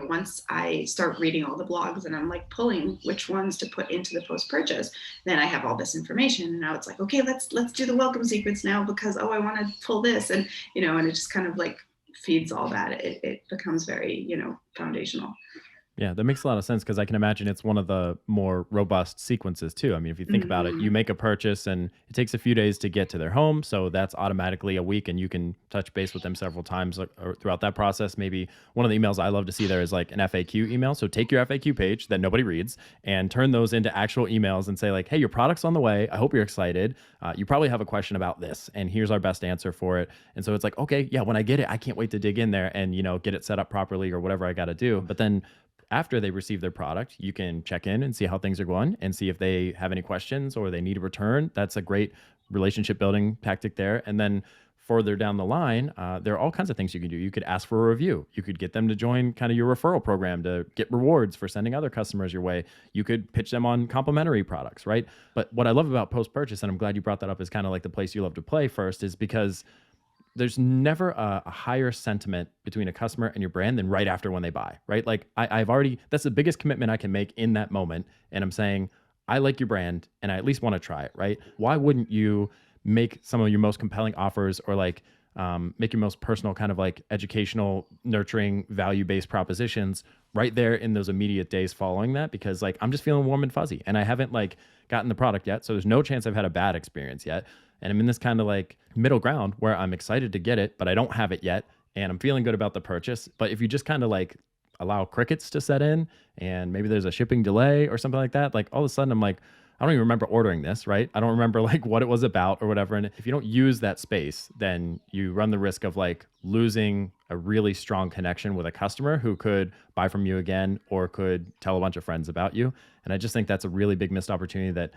Once I start reading all the blogs and I'm like pulling which ones to put into the post-purchase, then I have all this information. And now it's like, okay, let's do the welcome sequence now because, I want to pull this. And, and it just kind of like feeds all that. It becomes very, foundational. Yeah, that makes a lot of sense because I can imagine it's one of the more robust sequences too. I mean, if you think about it, you Mhm. make a purchase and it takes a few days to get to their home. So that's automatically a week, and you can touch base with them several times or throughout that process. Maybe one of the emails I love to see there is like an FAQ email. So take your FAQ page that nobody reads and turn those into actual emails and say, like, hey, your product's on the way. I hope you're excited. You probably have a question about this, and here's our best answer for it. And so it's like, okay, yeah, when I get it, I can't wait to dig in there and, get it set up properly or whatever I got to do. But then after they receive their product, you can check in and see how things are going and see if they have any questions or they need a return. That's a great relationship building tactic there. And then further down the line, there are all kinds of things you can do. You could ask for a review. You could get them to join kind of your referral program to get rewards for sending other customers your way. You could pitch them on complimentary products, right? But what I love about post purchase, and I'm glad you brought that up, is kind of like the place you love to play first, is because there's never a higher sentiment between a customer and your brand than right after when they buy, right? Like I've already, that's the biggest commitment I can make in that moment. And I'm saying, I like your brand and I at least want to try it, right? Why wouldn't you make some of your most compelling offers or like make your most personal kind of like educational, nurturing, value-based propositions right there in those immediate days following that? Because like I'm just feeling warm and fuzzy and I haven't like gotten the product yet. So there's no chance I've had a bad experience yet. And I'm in this kind of like middle ground where I'm excited to get it, but I don't have it yet. And I'm feeling good about the purchase. But if you just kind of like allow crickets to set in and maybe there's a shipping delay or something like that, like all of a sudden I'm like, I don't even remember ordering this, right? I don't remember like what it was about or whatever. And if you don't use that space, then you run the risk of like losing a really strong connection with a customer who could buy from you again or could tell a bunch of friends about you. And I just think that's a really big missed opportunity that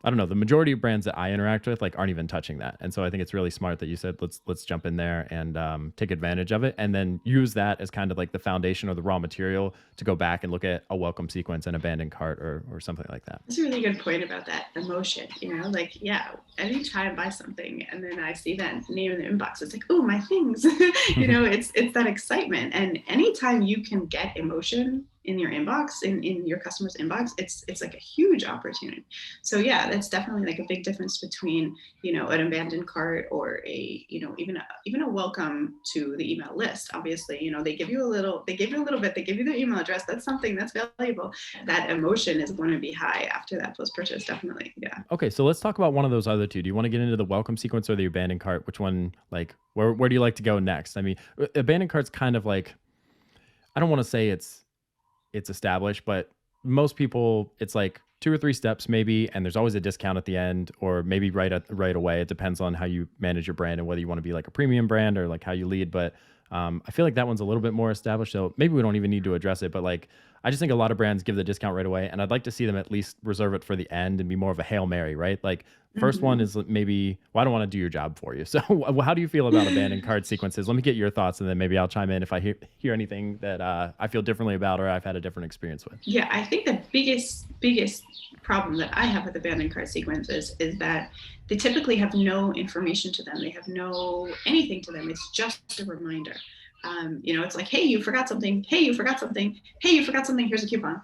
I don't know, the majority of brands that I interact with like aren't even touching that. And so I think it's really smart that you said let's jump in there and take advantage of it and then use that as kind of like the foundation or the raw material to go back and look at a welcome sequence and abandoned cart or something like that. That's a really good point about that emotion, like, yeah, anytime I buy something and then I see that name in the inbox, it's like, oh, my things, it's that excitement. And anytime you can get emotion in your inbox, in your customer's inbox, it's like a huge opportunity. So yeah, that's definitely like a big difference between, an abandoned cart or even a welcome to the email list. Obviously, they give you a little bit, they give you their email address. That's something that's valuable. That emotion is going to be high after that post purchase, definitely. Yeah. Okay, so let's talk about one of those other two. Do you want to get into the welcome sequence or the abandoned cart? Which one, like, where do you like to go next? I mean, abandoned cart's kind of like, I don't want to say it's established, but most people, it's like 2 or 3 steps maybe, and there's always a discount at the end, or maybe right away. It depends on how you manage your brand and whether you want to be like a premium brand or like how you lead. But I feel like that one's a little bit more established, so maybe we don't even need to address it. But like, I just think a lot of brands give the discount right away, and I'd like to see them at least reserve it for the end and be more of a Hail Mary, right? Like, first one is maybe, well, I don't want to do your job for you. So how do you feel about abandoned cart sequences? Let me get your thoughts, and then maybe I'll chime in if I hear anything that I feel differently about or I've had a different experience with. Yeah, I think the biggest problem that I have with abandoned cart sequences is that they typically have no information to them. They have no anything to them. It's just a reminder. It's like, hey, you forgot something. Hey, you forgot something. Hey, you forgot something. Here's a coupon.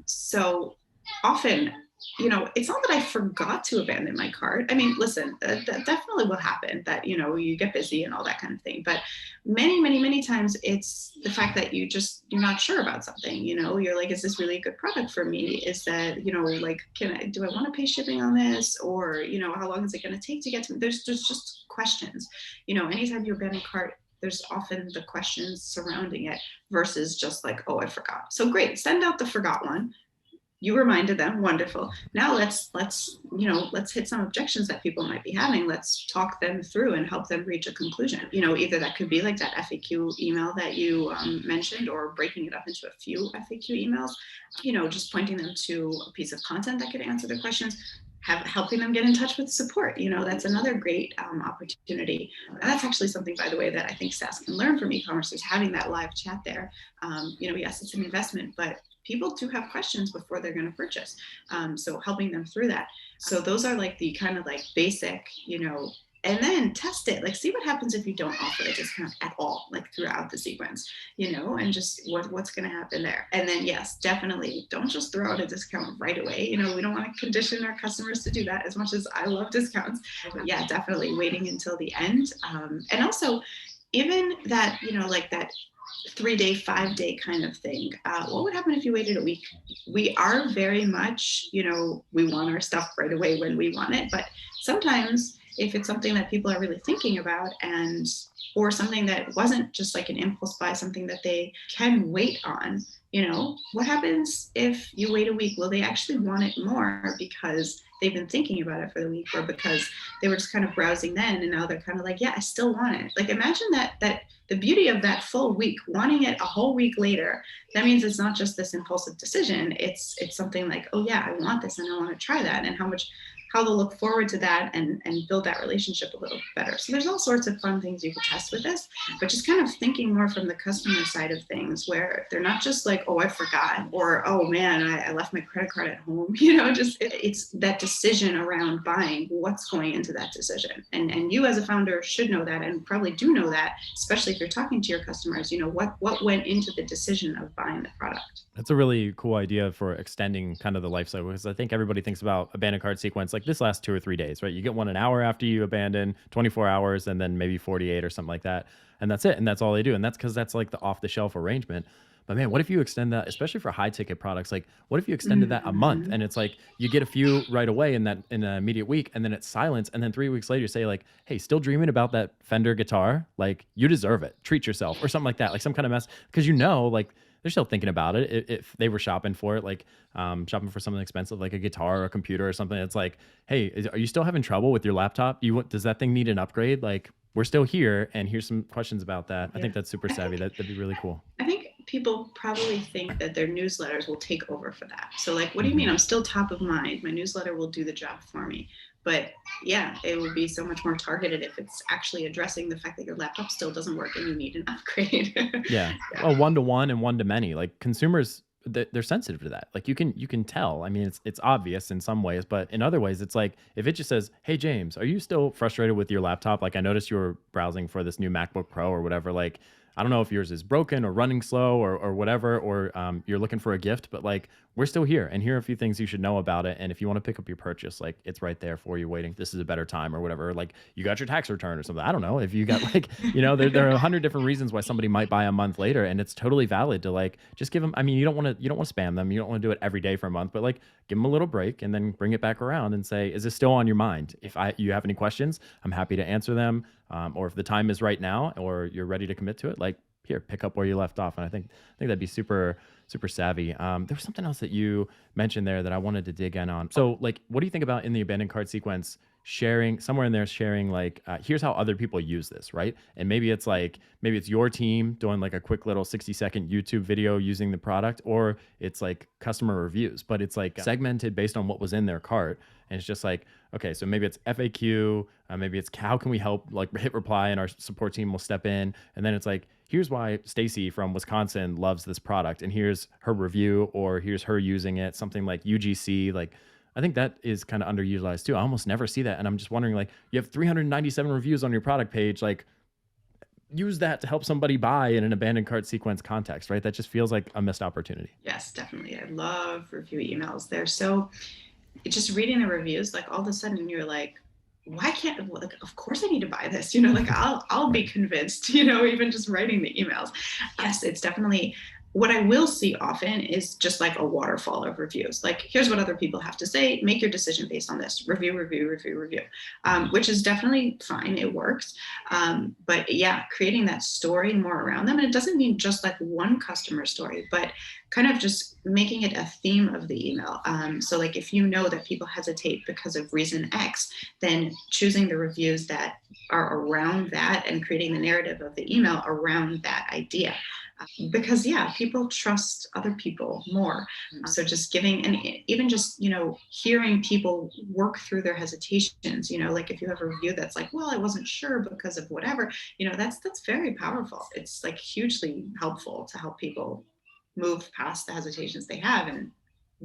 So often, it's not that I forgot to abandon my cart. I mean, listen, that definitely will happen that, you get busy and all that kind of thing. But many, many, many times it's the fact that you're not sure about something, you're like, is this really a good product for me? Is that, like, do I want to pay shipping on this? Or, how long is it going to take to get to me? There's just questions, anytime you abandon cart, there's often the questions surrounding it versus just like, oh, I forgot. So great, send out the forgot one. You reminded them, wonderful. Now let's hit some objections that people might be having. Let's talk them through and help them reach a conclusion. Either that could be like that FAQ email that you mentioned, or breaking it up into a few FAQ emails. Just pointing them to a piece of content that could answer their questions. Helping them get in touch with support. That's another great opportunity. And that's actually something, by the way, that I think SaaS can learn from e-commerce, is having that live chat there. Yes, it's an investment, but people do have questions before they're going to purchase. So helping them through that. So those are like the kind of like basic, and then test it, like see what happens if you don't offer a discount at all, like throughout the sequence, and just what's going to happen there. And then yes, definitely don't just throw out a discount right away. We don't want to condition our customers to do that, as much as I love discounts. But yeah, definitely waiting until the end. And also even that, like that 3-day, 5-day kind of thing. What would happen if you waited a week? We are very much, we want our stuff right away when we want it. But sometimes if it's something that people are really thinking about or something that wasn't just like an impulse buy, something that they can wait on, what happens if you wait a week? Will they actually want it more because they've been thinking about it for the week, or because they were just kind of browsing then and now they're kind of like, yeah, I still want it. Like, imagine that the beauty of that full week, wanting it a whole week later, that means it's not just this impulsive decision. It's something like, oh yeah, I want this and I want to try that, and how they'll look forward to that and build that relationship a little better. So there's all sorts of fun things you could test with this, but just kind of thinking more from the customer side of things, where they're not just like, oh, I forgot, or, oh man, I left my credit card at home. It's that decision around buying, what's going into that decision. And you as a founder should know that, and probably do know that, especially if you're talking to your customers, what went into the decision of buying the product. That's a really cool idea for extending kind of the life cycle, because I think everybody thinks about abandoned cart sequence like this lasts 2 or 3 days, right? You get one an hour after you abandon, 24 hours, and then maybe 48 or something like that. And that's it. And that's all they do. And that's because that's like the off the shelf arrangement. But man, what if you extend that, especially for high ticket products? Like, what if you extended that a month, and it's like you get a few right away in an immediate week, and then it's silence, and then 3 weeks later you say like, hey, still dreaming about that Fender guitar? Like, you deserve it. Treat yourself, or something like that, like some kind of mess, because like they're still thinking about it. If they were shopping for it, like shopping for something expensive, like a guitar or a computer or something, it's like, hey, are you still having trouble with your laptop? Does that thing need an upgrade? Like, we're still here, and here's some questions about that. Yeah. I think that's super savvy. That'd be really cool. I think people probably think that their newsletters will take over for that. So like, what do you mean? I'm still top of mind. My newsletter will do the job for me. But yeah, it will be so much more targeted if it's actually addressing the fact that your laptop still doesn't work and you need an upgrade. Yeah. Well, one-to-one and one-to-many. Like, consumers, they're sensitive to that. Like, you can tell. I mean, it's obvious in some ways, but in other ways, it's like, if it just says, hey, James, are you still frustrated with your laptop? Like, I noticed you were browsing for this new MacBook Pro or whatever. Like, I don't know if yours is broken or running slow or whatever, or you're looking for a gift, but like, we're still here, and here are a few things you should know about it. And if you want to pick up your purchase, like, it's right there for you waiting. This is a better time or whatever. Like, you got your tax return or something. I don't know if you got like, there are 100 different reasons why somebody might buy a month later, and it's totally valid to like, just give them, I mean, you don't want to spam them. You don't want to do it every day for a month, but like, give them a little break and then bring it back around and say, is this still on your mind? If you have any questions, I'm happy to answer them. Or if the time is right now, or you're ready to commit to it, like, here, pick up where you left off. And I think that'd be super, super savvy. There was something else that you mentioned there that I wanted to dig in on. So like, what do you think about in the abandoned cart sequence, sharing somewhere in there, sharing like, here's how other people use this, right? And maybe it's your team doing like a quick little 60-second YouTube video using the product, or it's like customer reviews, but it's like segmented based on what was in their cart. And it's just like, okay, so maybe it's FAQ, maybe it's how can we help, like hit reply and our support team will step in. And then it's like, here's why Stacy from Wisconsin loves this product, and here's her review, or here's her using it, something like UGC. Like, I think that is kind of underutilized too. I almost never see that. And I'm just wondering, like, you have 397 reviews on your product page, like, use that to help somebody buy in an abandoned cart sequence context, right? That just feels like a missed opportunity. Yes, definitely. I love review emails. They're so, just reading the reviews, like all of a sudden you're like, why can't, like, of course I need to buy this, like I'll be convinced, even just writing the emails. Yes, it's definitely, what I will see often is just like a waterfall of reviews. Like, here's what other people have to say, make your decision based on this, review, which is definitely fine. It works. But yeah, creating that story more around them. And it doesn't mean just like one customer story, but kind of just making it a theme of the email. So like, if you know that people hesitate because of reason X, then choosing the reviews that are around that and creating the narrative of the email around that idea. Because yeah, people trust other people more. So just giving, and even just, hearing people work through their hesitations, like if you have a review that's like, well, I wasn't sure because of whatever, that's very powerful. It's like hugely helpful to help people move past the hesitations they have and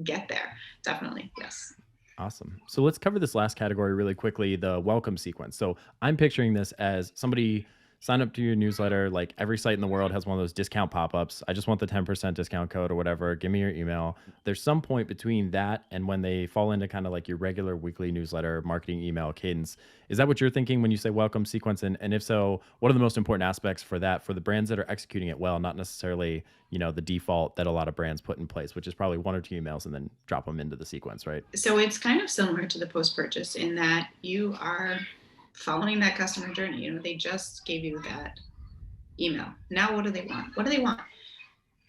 get there. Definitely. Yes. Awesome. So let's cover this last category really quickly, the welcome sequence. So I'm picturing this as somebody sign up to your newsletter. Like every site in the world has one of those discount pop-ups. I just want the 10% discount code or whatever. Give me your email. There's some point between that and when they fall into kind of like your regular weekly newsletter marketing email cadence. Is that what you're thinking when you say welcome sequence? And if so, what are the most important aspects for that for the brands that are executing it well, not necessarily, the default that a lot of brands put in place, which is probably one or two emails and then drop them into the sequence, right? So it's kind of similar to the post-purchase in that you are following that customer journey. They just gave you that email. Now, what do they want? What do they want?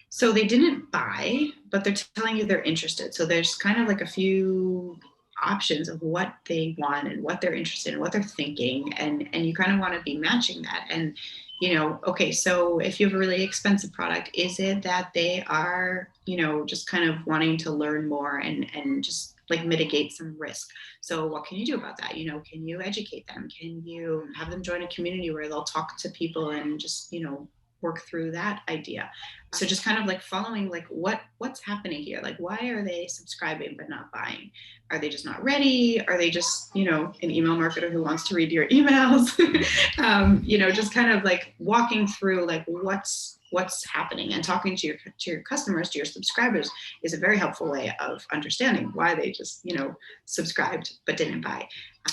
So they didn't buy, but they're telling you they're interested. So there's kind of like a few options of what they want and what they're interested in, what they're thinking, and you kind of want to be matching that. And okay, so if you have a really expensive product, is it that they are just kind of wanting to learn more and just like mitigate some risk? So what can you do about that? Can you educate them? Can you have them join a community where they'll talk to people and just work through that idea? So just kind of like following like what's happening here. Like, why are they subscribing but not buying? Are they just not ready? Are they just an email marketer who wants to read your emails? Just kind of like walking through like what's happening, and talking to your customers, to your subscribers, is a very helpful way of understanding why they just subscribed but didn't buy.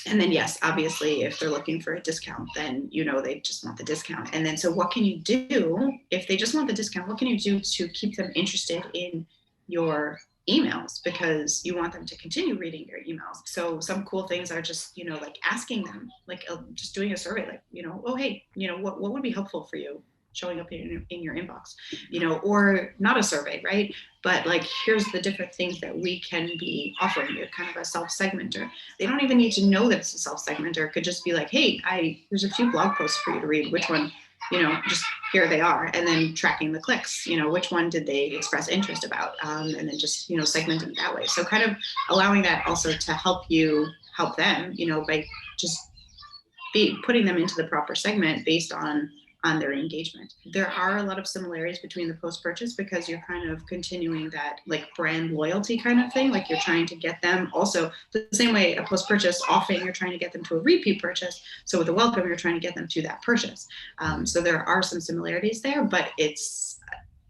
And then yes, obviously if they're looking for a discount, then they just want the discount. And then so what can you do if they just want the discount? What can you do to keep them interested in your emails, because you want them to continue reading your emails? So some cool things are just like asking them, like just doing a survey, like oh hey, what would be helpful for you showing up in your inbox, or not a survey, right? But like, here's the different things that we can be offering you, kind of a self-segmenter. They don't even need to know that it's a self-segmenter. It could just be like, hey, there's a few blog posts for you to read. Which one, just here they are. And then tracking the clicks, which one did they express interest about? And then just, segmenting that way. So kind of allowing that also to help them, by just putting them into the proper segment based on their engagement. There are a lot of similarities between the post-purchase, because you're kind of continuing that like brand loyalty kind of thing. Like you're trying to get them also the same way a post-purchase, often you're trying to get them to a repeat purchase. So with a welcome, you're trying to get them to that purchase. So there are some similarities there, but it's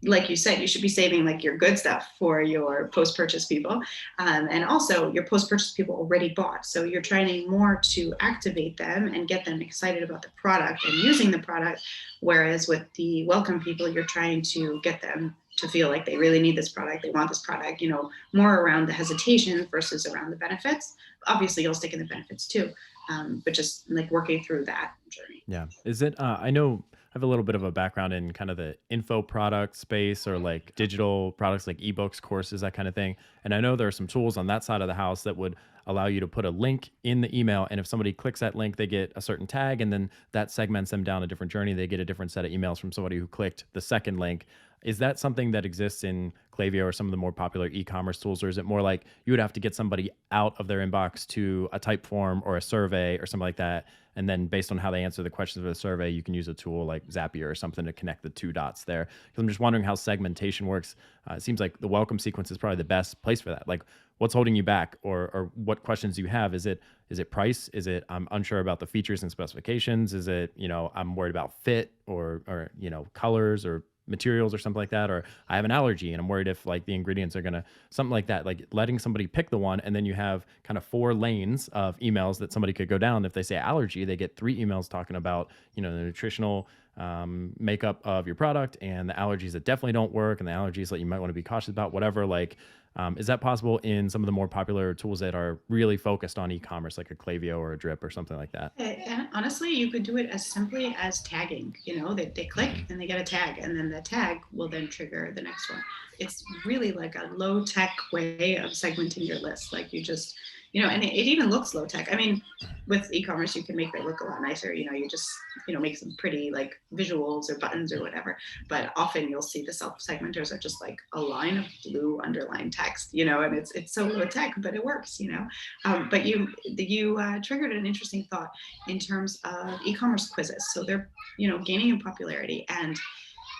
like you said, you should be saving like your good stuff for your post-purchase people. And also your post-purchase people already bought. So you're trying more to activate them and get them excited about the product and using the product. Whereas with the welcome people, you're trying to get them to feel like they really need this product. They want this product, more around the hesitation versus around the benefits. Obviously you'll stick in the benefits too. But just like working through that journey. Yeah. Is it, I know I have a little bit of a background in kind of the info product space, or like digital products like ebooks, courses, that kind of thing. And I know there are some tools on that side of the house that would allow you to put a link in the email. And if somebody clicks that link, they get a certain tag, and then that segments them down a different journey. They get a different set of emails from somebody who clicked the second link. Is that something that exists in Klaviyo or some of the more popular e-commerce tools? Or is it more like you would have to get somebody out of their inbox to a type form or a survey or something like that? And then based on how they answer the questions of the survey, you can use a tool like Zapier or something to connect the two dots there. Because I'm just wondering how segmentation works. It seems like the welcome sequence is probably the best place for that. Like, what's holding you back, or what questions do you have? Is it price? Is it I'm unsure about the features and specifications? Is it, I'm worried about fit or colors or materials or something like that, or I have an allergy and I'm worried if like the ingredients are gonna, something like that, like letting somebody pick the one. And then you have kind of 4 lanes of emails that somebody could go down. If they say allergy, they get 3 emails talking about the nutritional makeup of your product and the allergies that definitely don't work and the allergies that you might want to be cautious about, whatever. Like, is that possible in some of the more popular tools that are really focused on e-commerce, like a Klaviyo or a Drip or something like that? And honestly, you could do it as simply as tagging. They click and they get a tag, and then the tag will then trigger the next one. It's really like a low tech way of segmenting your list. Like you just, and it even looks low tech. I mean, with e-commerce, you can make it look a lot nicer. You just, make some pretty like visuals or buttons or whatever. But often you'll see the self-segmenters are just like a line of blue underlined text, and it's so low tech, but it works, But you triggered an interesting thought in terms of e-commerce quizzes. So they're, gaining in popularity, and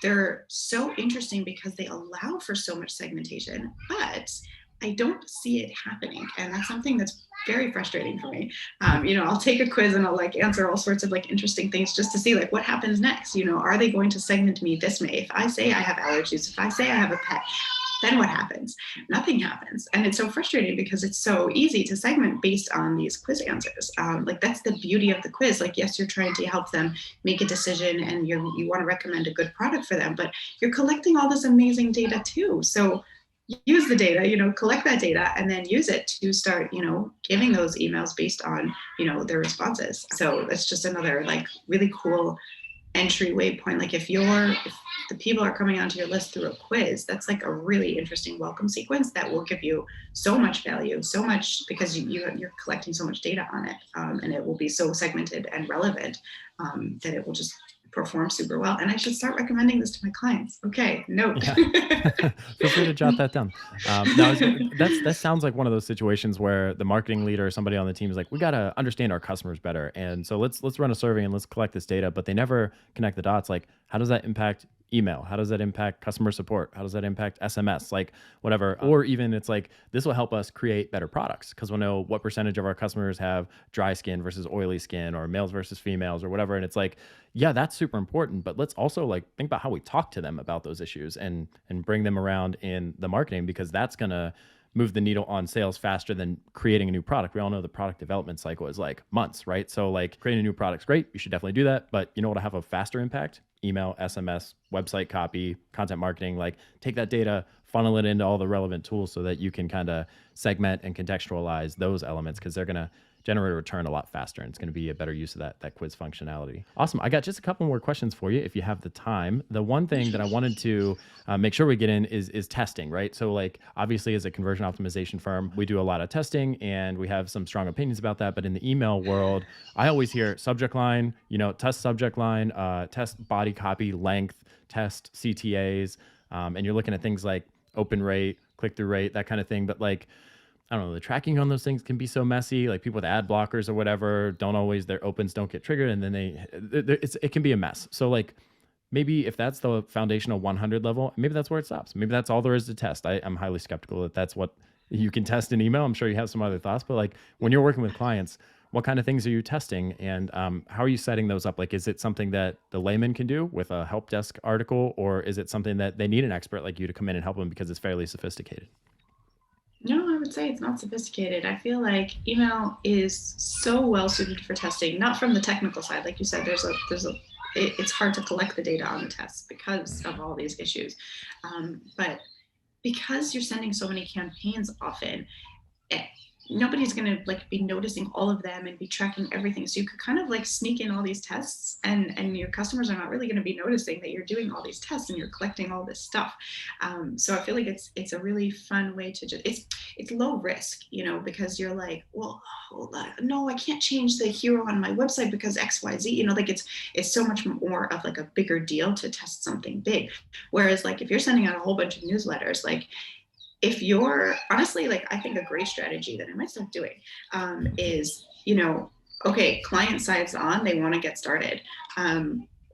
they're so interesting because they allow for so much segmentation, but I don't see it happening. And that's something that's very frustrating for me. I'll take a quiz and I'll like answer all sorts of like interesting things just to see like what happens next. Are they going to segment me this way? If I say I have allergies, if I say I have a pet, then what happens? Nothing happens. And it's so frustrating because it's so easy to segment based on these quiz answers. Like that's the beauty of the quiz. Like, yes, you're trying to help them make a decision and you want to recommend a good product for them, but you're collecting all this amazing data too. So use the data, collect that data and then use it to start, giving those emails based on, their responses. So that's just another like really cool entryway point. Like if the people are coming onto your list through a quiz, that's like a really interesting welcome sequence that will give you so much value, so much because you're collecting so much data on it, and it will be so segmented and relevant that it will just perform super well. And I should start recommending this to my clients. Okay, note. Yeah. Feel free to jot that down. That sounds like one of those situations where the marketing leader or somebody on the team is like, we got to understand our customers better. And so let's run a survey and let's collect this data, but they never connect the dots. Like, how does that impact email? How does that impact customer support? How does that impact SMS? Like whatever. Or even it's like, this will help us create better products because we'll know what percentage of our customers have dry skin versus oily skin or males versus females or whatever. And it's like, yeah, that's super important, but let's also like think about how we talk to them about those issues and bring them around in the marketing, because that's going to move the needle on sales faster than creating a new product. We all know the product development cycle is like months, right? So like creating a new product's great. You should definitely do that. But you know what'll have a faster impact? Email, SMS, website copy, content marketing. Like take that data, funnel it into all the relevant tools so that you can kind of segment and contextualize those elements, because they're going to generate a return a lot faster, and it's going to be a better use of that quiz functionality. Awesome. I got just a couple more questions for you if you have the time. The one thing that I wanted to make sure we get in is testing, right? So like obviously as a conversion optimization firm, we do a lot of testing and we have some strong opinions about that. But in the email world, I always hear subject line, test subject line, test body copy length, test CTAs. And you're looking at things like open rate, click-through rate, that kind of thing. But like, I don't know, the tracking on those things can be so messy. Like people with ad blockers or whatever their opens don't get triggered, and then it can be a mess. So like maybe if that's the foundational 100 level, maybe that's where it stops. Maybe that's all there is to test. I'm highly skeptical that that's what you can test in email. I'm sure you have some other thoughts, but like when you're working with clients, what kind of things are you testing, and how are you setting those up? Like, is it something that the layman can do with a help desk article, or is it something that they need an expert like you to come in and help them because it's fairly sophisticated? No, I would say it's not sophisticated. I feel like email is so well suited for testing, not from the technical side. Like you said, it's hard to collect the data on the tests because of all these issues. But because you're sending so many campaigns often, nobody's going to like be noticing all of them and be tracking everything. So you could kind of like sneak in all these tests, and your customers are not really going to be noticing that you're doing all these tests and you're collecting all this stuff. So I feel like it's a really fun way to just, it's low risk, because you're like, well, no, I can't change the hero on my website because XYZ, like it's so much more of like a bigger deal to test something big. Whereas like if you're sending out a whole bunch of newsletters, like if you're honestly, like, I think a great strategy that I might start doing is, okay, client side's on, they want to get started.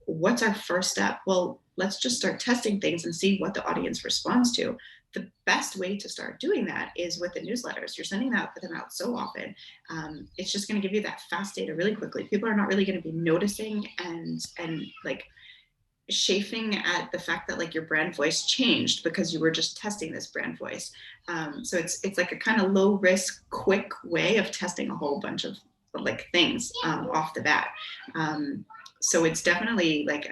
What's our first step? Well, let's just start testing things and see what the audience responds to. The best way to start doing that is with the newsletters. You're sending them out so often. It's just going to give you that fast data really quickly. People are not really going to be noticing and like chafing at the fact that like your brand voice changed because you were just testing this brand voice. So it's like a kind of low risk, quick way of testing a whole bunch of like things off the bat. So it's definitely like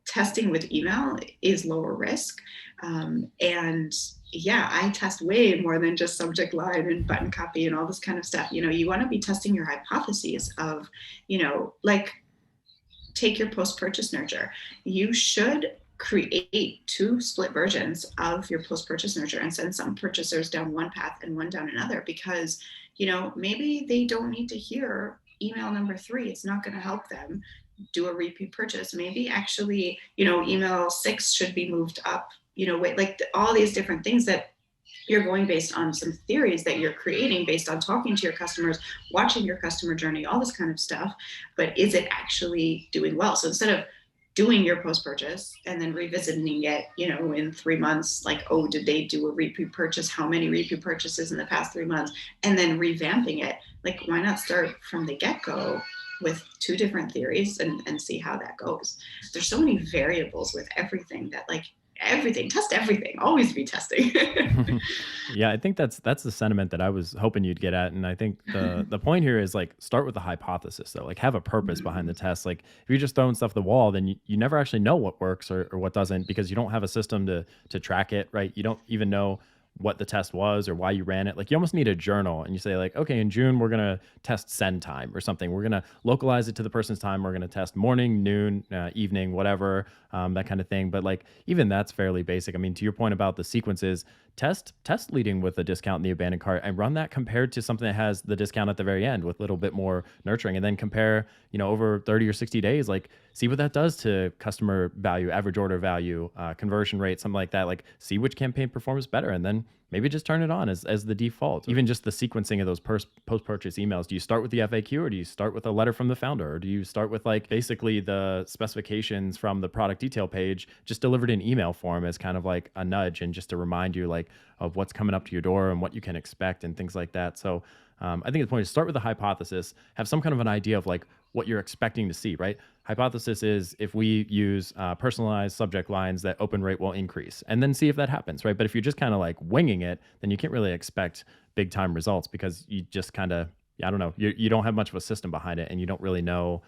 testing with email is lower risk. And yeah, I test way more than just subject line and button copy and all this kind of stuff. You want to be testing your hypotheses of, like, take your post-purchase nurture. You should create 2 split versions of your post-purchase nurture and send some purchasers down one path and one down another, because, maybe they don't need to hear email number 3. It's not going to help them do a repeat purchase. Maybe actually, email 6 should be moved up, all these different things that you're going based on some theories that you're creating based on talking to your customers, watching your customer journey, all this kind of stuff. But is it actually doing well? So instead of doing your post-purchase and then revisiting it, in 3 months, like, oh, did they do a repeat purchase? How many repeat purchases in the past 3 months? And then revamping it. Like, why not start from the get-go with 2 different theories and see how that goes? There's so many variables with everything that, like, test everything, always be testing. Yeah, I think that's the sentiment that I was hoping you'd get at. And I think the point here is like start with a hypothesis though, like have a purpose behind the test. Like if you're just throwing stuff at the wall, then you never actually know what works or what doesn't, because you don't have a system to track it, right? You don't even know what the test was or why you ran it. Like you almost need a journal, and you say like, okay, in June, we're going to test send time or something. We're going to localize it to the person's time. We're going to test morning, noon, evening, whatever, that kind of thing. But like, even that's fairly basic. I mean, to your point about the sequences, test leading with a discount in the abandoned cart and run that compared to something that has the discount at the very end with a little bit more nurturing, and then compare, over 30 or 60 days, like see what that does to customer value, average order value, conversion rate, something like that. Like see which campaign performs better, and then maybe just turn it on as the default. Even just the sequencing of those post-purchase emails. Do you start with the FAQ, or do you start with a letter from the founder? Or do you start with like basically the specifications from the product detail page, just delivered in email form as kind of like a nudge and just to remind you like of what's coming up to your door and what you can expect and things like that. So I think the point is start with a hypothesis, have some kind of an idea of like what you're expecting to see, right? Hypothesis is if we use personalized subject lines, that open rate will increase, and then see if that happens, right? But if you're just kind of like winging it, then you can't really expect big time results, because you just kind of, I don't know, you don't have much of a system behind it, and you don't really know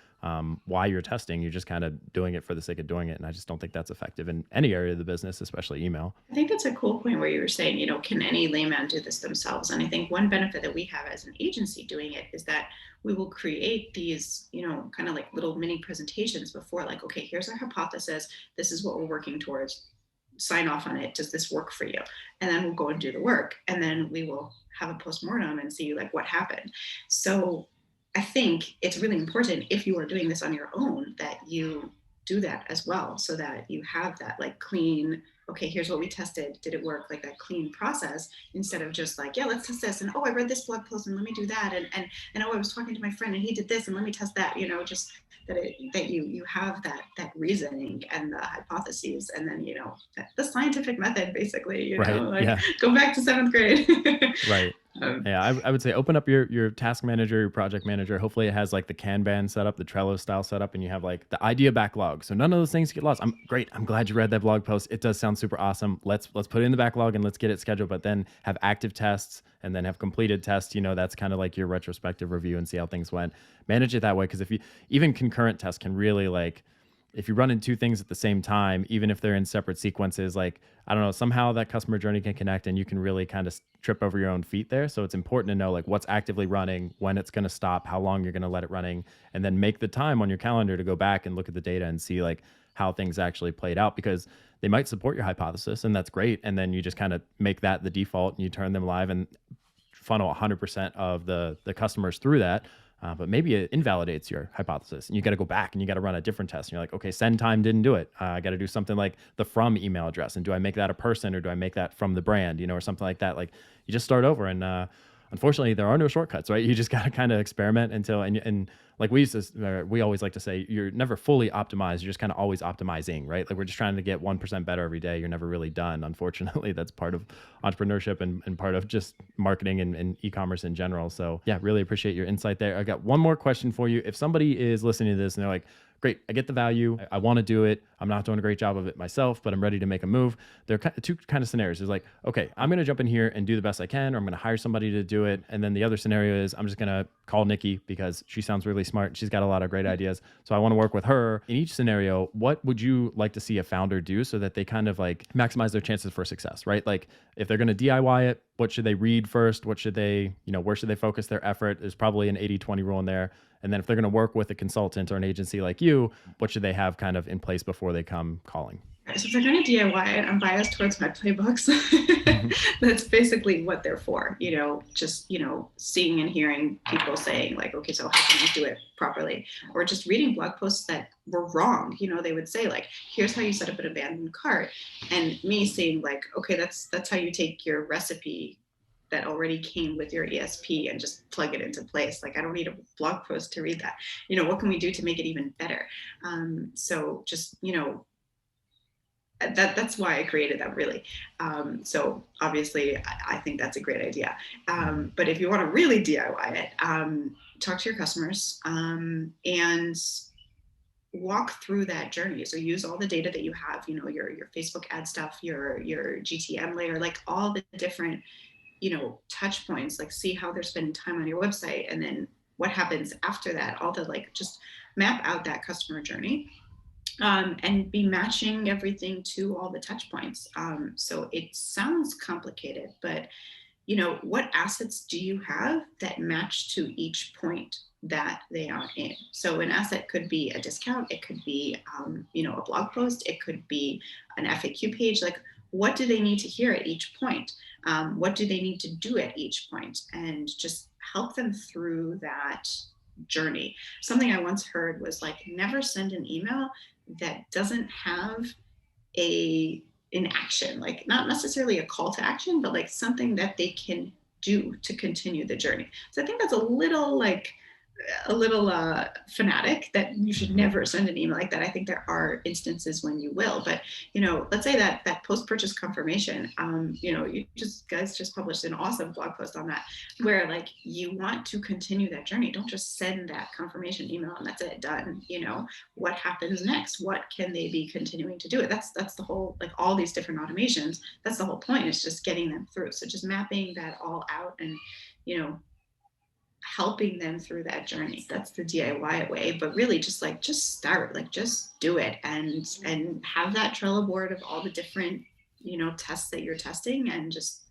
why you're testing. You're just kind of doing it for the sake of doing it. And I just don't think that's effective in any area of the business, especially email. I think that's a cool point where you were saying, can any layman do this themselves? And I think one benefit that we have as an agency doing it is that we will create these, kind of like little mini presentations before, like, okay, here's our hypothesis. This is what we're working towards. Sign off on it. Does this work for you? And then we'll go and do the work. And then we will have a postmortem and see like what happened. So I think it's really important, if you are doing this on your own, that you do that as well, so that you have that like clean, okay, here's what we tested. Did it work? Like that clean process, instead of just like, yeah, let's test this. And oh, I read this blog post and let me do that. And oh, I was talking to my friend and he did this and let me test that, just that you have that reasoning and the hypotheses, and then, the scientific method, basically, go back to 7th grade. Right. Yeah, I would say open up your task manager, your project manager. Hopefully it has like the Kanban setup, the Trello style setup, and you have like the idea backlog. So none of those things get lost. I'm glad you read that blog post. It does sound super awesome. Let's put it in the backlog and let's get it scheduled, but then have active tests and then have completed tests. That's kind of like your retrospective review and see how things went. Manage it that way. Because if you, even concurrent tests can really like, if you run in 2 things at the same time, even if they're in separate sequences, like, I don't know, somehow that customer journey can connect and you can really kind of trip over your own feet there. So it's important to know like what's actively running, when it's going to stop, how long you're going to let it running, and then make the time on your calendar to go back and look at the data and see like how things actually played out, because they might support your hypothesis and that's great. And then you just kind of make that the default and you turn them live and funnel 100% of the customers through that. But maybe it invalidates your hypothesis and you got to go back and you got to run a different test. And you're like, okay, send time didn't do it. I got to do something like the from email address. And do I make that a person or do I make that from the brand, or something like that? Like you just start over. And unfortunately, there are no shortcuts, right? You just got to kind of experiment until, and like we always like to say, you're never fully optimized. You're just kind of always optimizing, right? Like we're just trying to get 1% better every day. You're never really done. Unfortunately, that's part of entrepreneurship and part of just marketing and e-commerce in general. So yeah, really appreciate your insight there. I got one more question for you. If somebody is listening to this and they're like, great, I get the value. I want to do it. I'm not doing a great job of it myself, but I'm ready to make a move. There are 2 kind of scenarios. There's like, okay, I'm going to jump in here and do the best I can, or I'm going to hire somebody to do it. And then the other scenario is I'm just going to call Nikki because she sounds really smart. She's got a lot of great ideas. So I want to work with her. In each scenario, what would you like to see a founder do so that they kind of like maximize their chances for success, right? Like if they're going to DIY it, what should they read first? What should they, where should they focus their effort? There's probably an 80-20 rule in there. And then if they're going to work with a consultant or an agency like you, what should they have kind of in place before they come calling? So if they're going to DIY it, I'm biased towards my playbooks. That's basically what they're for, just, seeing and hearing people saying like, okay, so how can I do it properly? Or just reading blog posts that were wrong. They would say like, here's how you set up an abandoned cart. And me saying like, okay, that's how you take your recipe that already came with your ESP and just plug it into place. Like, I don't need a blog post to read that. What can we do to make it even better? So just, that's why I created that, really. So obviously I think that's a great idea. But if you want to really DIY it, talk to your customers and walk through that journey. So use all the data that you have, your Facebook ad stuff, your GTM layer, like all the different, touch points, like see how they're spending time on your website. And then what happens after that, all the, like, just map out that customer journey. And be matching everything to all the touch points. So it sounds complicated, but what assets do you have that match to each point that they are in? So an asset could be a discount, it could be a blog post, it could be an FAQ page. Like, what do they need to hear at each point? What do they need to do at each point? And just help them through that journey. Something I once heard was, like, never send an email that doesn't have an action, like not necessarily a call to action, but like something that they can do to continue the journey. So I think that's a little fanatic, that you should never send an email like that. I think there are instances when you will, but let's say that post-purchase confirmation, you guys just published an awesome blog post on that, where like you want to continue that journey. Don't just send that confirmation email and that's it, done. What happens next? What can they be continuing to do it? That's the whole, like, all these different automations. That's the whole point, is just getting them through. So just mapping that all out and, helping them through that journey. That's the DIY way, but really just start, like, just do it and have that Trello board of all the different, tests that you're testing, and just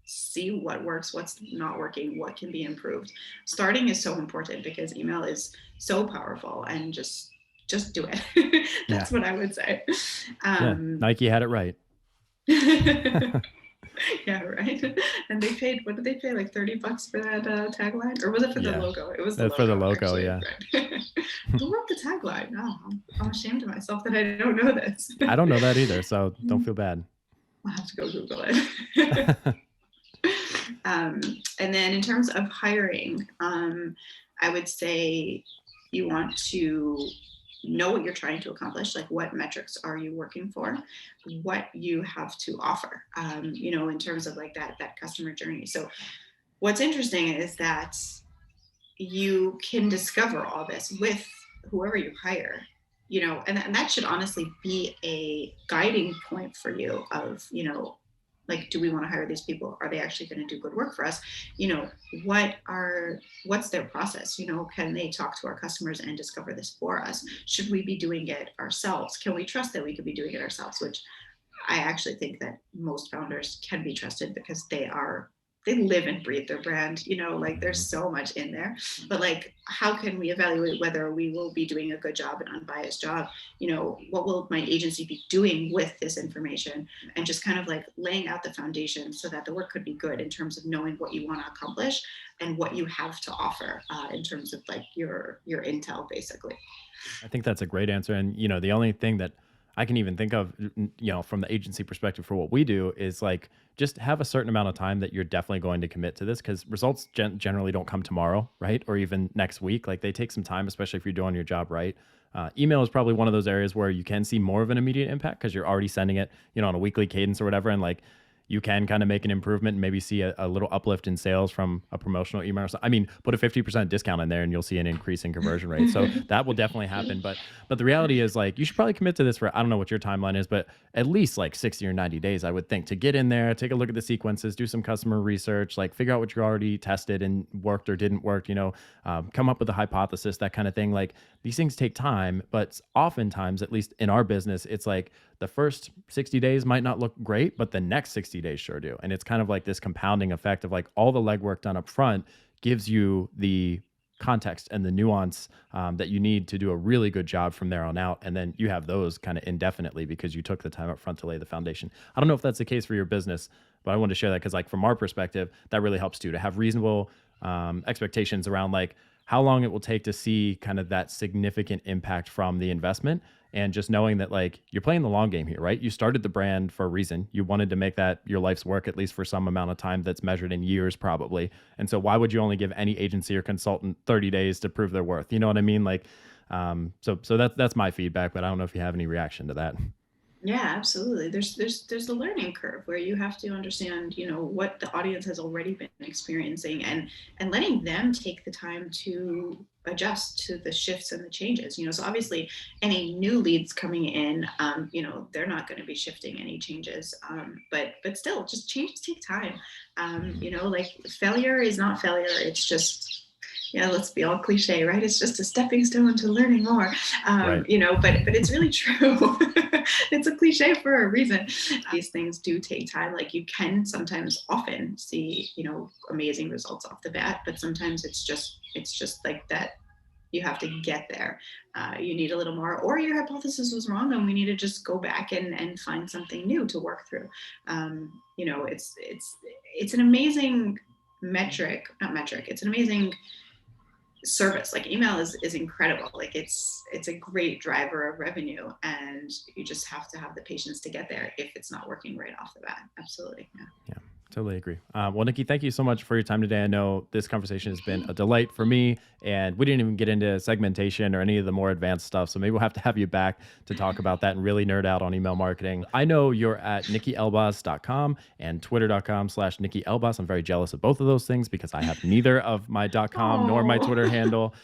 see what works, what's not working, what can be improved. Starting is so important because email is so powerful, and just do it. That's what I would say. Nike had it right. Yeah, right. And they paid, what did they pay, like $30 for that tagline? Or was it for the logo? It was for the logo, actually. Who wrote the tagline? No, I'm ashamed of myself that I don't know this. I don't know that either, so don't feel bad. I'll have to go Google it. And then in terms of hiring, I would say you want to know what you're trying to accomplish, like what metrics are you working for, what you have to offer, in terms of like that customer journey. So what's interesting is that you can discover all this with whoever you hire, and that should honestly be a guiding point for you of, like, do we want to hire these people? Are they actually going to do good work for us? What's their process? Can they talk to our customers and discover this for us? Should we be doing it ourselves? Can we trust that we could be doing it ourselves? Which I actually think that most founders can be trusted, because they live and breathe their brand, like there's so much in there. But like, how can we evaluate whether we will be doing a good job, an unbiased job? What will my agency be doing with this information? And just kind of like laying out the foundation so that the work could be good, in terms of knowing what you want to accomplish and what you have to offer, in terms of like your intel, basically. I think that's a great answer. And, the only thing that I can even think of, from the agency perspective for what we do is like, just have a certain amount of time that you're definitely going to commit to this, because results generally don't come tomorrow, right? Or even next week. Like, they take some time, especially if you're doing your job right. Email is probably one of those areas where you can see more of an immediate impact, because you're already sending it, on a weekly cadence or whatever. And like, you can kind of make an improvement and maybe see a little uplift in sales from a promotional email. I mean, put a 50% discount in there and you'll see an increase in conversion rate. So that will definitely happen. But the reality is, like, you should probably commit to this for, I don't know what your timeline is, but at least like 60 or 90 days, I would think, to get in there, take a look at the sequences, do some customer research, like figure out what you already tested and worked or didn't work, come up with a hypothesis, that kind of thing. Like, these things take time, but oftentimes, at least in our business, it's like the first 60 days might not look great, but the next 60 days sure do. And it's kind of like this compounding effect of like all the legwork done up front gives you the context and the nuance that you need to do a really good job from there on out. And then you have those kind of indefinitely because you took the time up front to lay the foundation. I don't know if that's the case for your business, but I wanted to share that because, like, from our perspective, that really helps too, to have reasonable expectations around like how long it will take to see kind of that significant impact from the investment. And just knowing that like you're playing the long game here, right? You started the brand for a reason. You wanted to make that your life's work, at least for some amount of time that's measured in years probably. And so why would you only give any agency or consultant 30 days to prove their worth? You know what I mean? Like, so that's my feedback, but I don't know if you have any reaction to that. Yeah, absolutely. There's the learning curve where you have to understand, what the audience has already been experiencing, and letting them take the time to adjust to the shifts and the changes. So obviously any new leads coming in, they're not going to be shifting any changes. But still, just changes take time. Like failure is not failure. It's just, let's be all cliche, right? It's just a stepping stone to learning more, Right. But it's really true. It's a cliche for a reason. These things do take time. Like you can sometimes often see, amazing results off the bat, but sometimes it's just like that. You have to get there. You need a little more, or your hypothesis was wrong, and we need to just go back and find something new to work through. It's an amazing it's an amazing service. Like email is incredible. Like it's a great driver of revenue, and you just have to have the patience to get there if it's not working right off the bat. Absolutely. Yeah, totally agree. Well, Nikki, thank you so much for your time today. I know this conversation has been a delight for me, and we didn't even get into segmentation or any of the more advanced stuff. So maybe we'll have to have you back to talk about that and really nerd out on email marketing. I know you're at NikkiElbaz.com and Twitter.com/Nikki Elbaz. I'm very jealous of both of those things because I have neither of my .com nor my Twitter handle.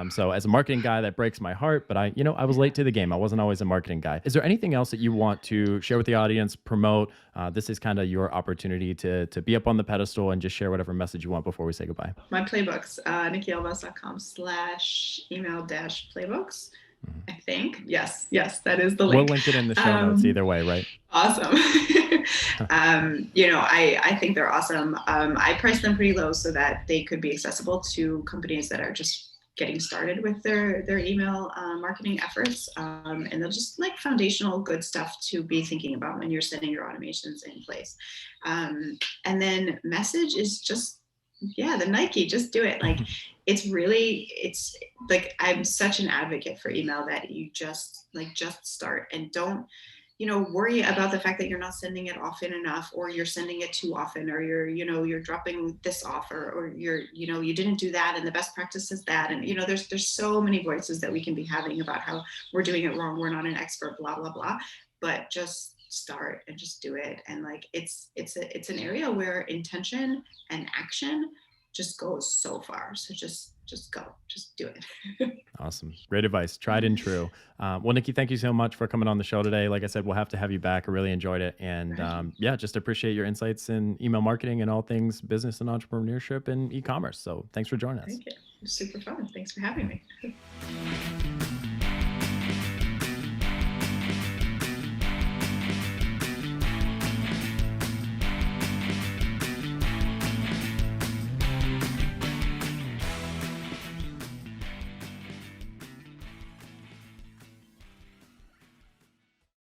So as a marketing guy, that breaks my heart, but I was late to the game. I wasn't always a marketing guy. Is there anything else that you want to share with the audience, promote? This is kind of your opportunity to be up on the pedestal and just share whatever message you want before we say goodbye. My playbooks, NikkiElbaz.com/email-playbooks. I think. Yes, that is the link. We'll link it in the show notes either way, right? Awesome. I think they're awesome. I price them pretty low so that they could be accessible to companies that are just getting started with their email marketing efforts. And they're just like foundational good stuff to be thinking about when you're setting your automations in place. And then message is just, the Nike, just do it. Like, it's like, I'm such an advocate for email that you just start, and don't, worry about the fact that you're not sending it often enough, or you're sending it too often, or you're dropping this offer, or you didn't do that, and the best practice is that. And, there's so many voices that we can be having about how we're doing it wrong. We're not an expert, blah, blah, blah, but just start and just do it. And like, it's an area where intention and action just goes so far. So just go, just do it. Awesome. Great advice. Tried and true. Well, Nikki, thank you so much for coming on the show today. Like I said, we'll have to have you back. I really enjoyed it. And just appreciate your insights in email marketing and all things business and entrepreneurship and e-commerce. So thanks for joining us. Thank you. It was super fun. Thanks for having me.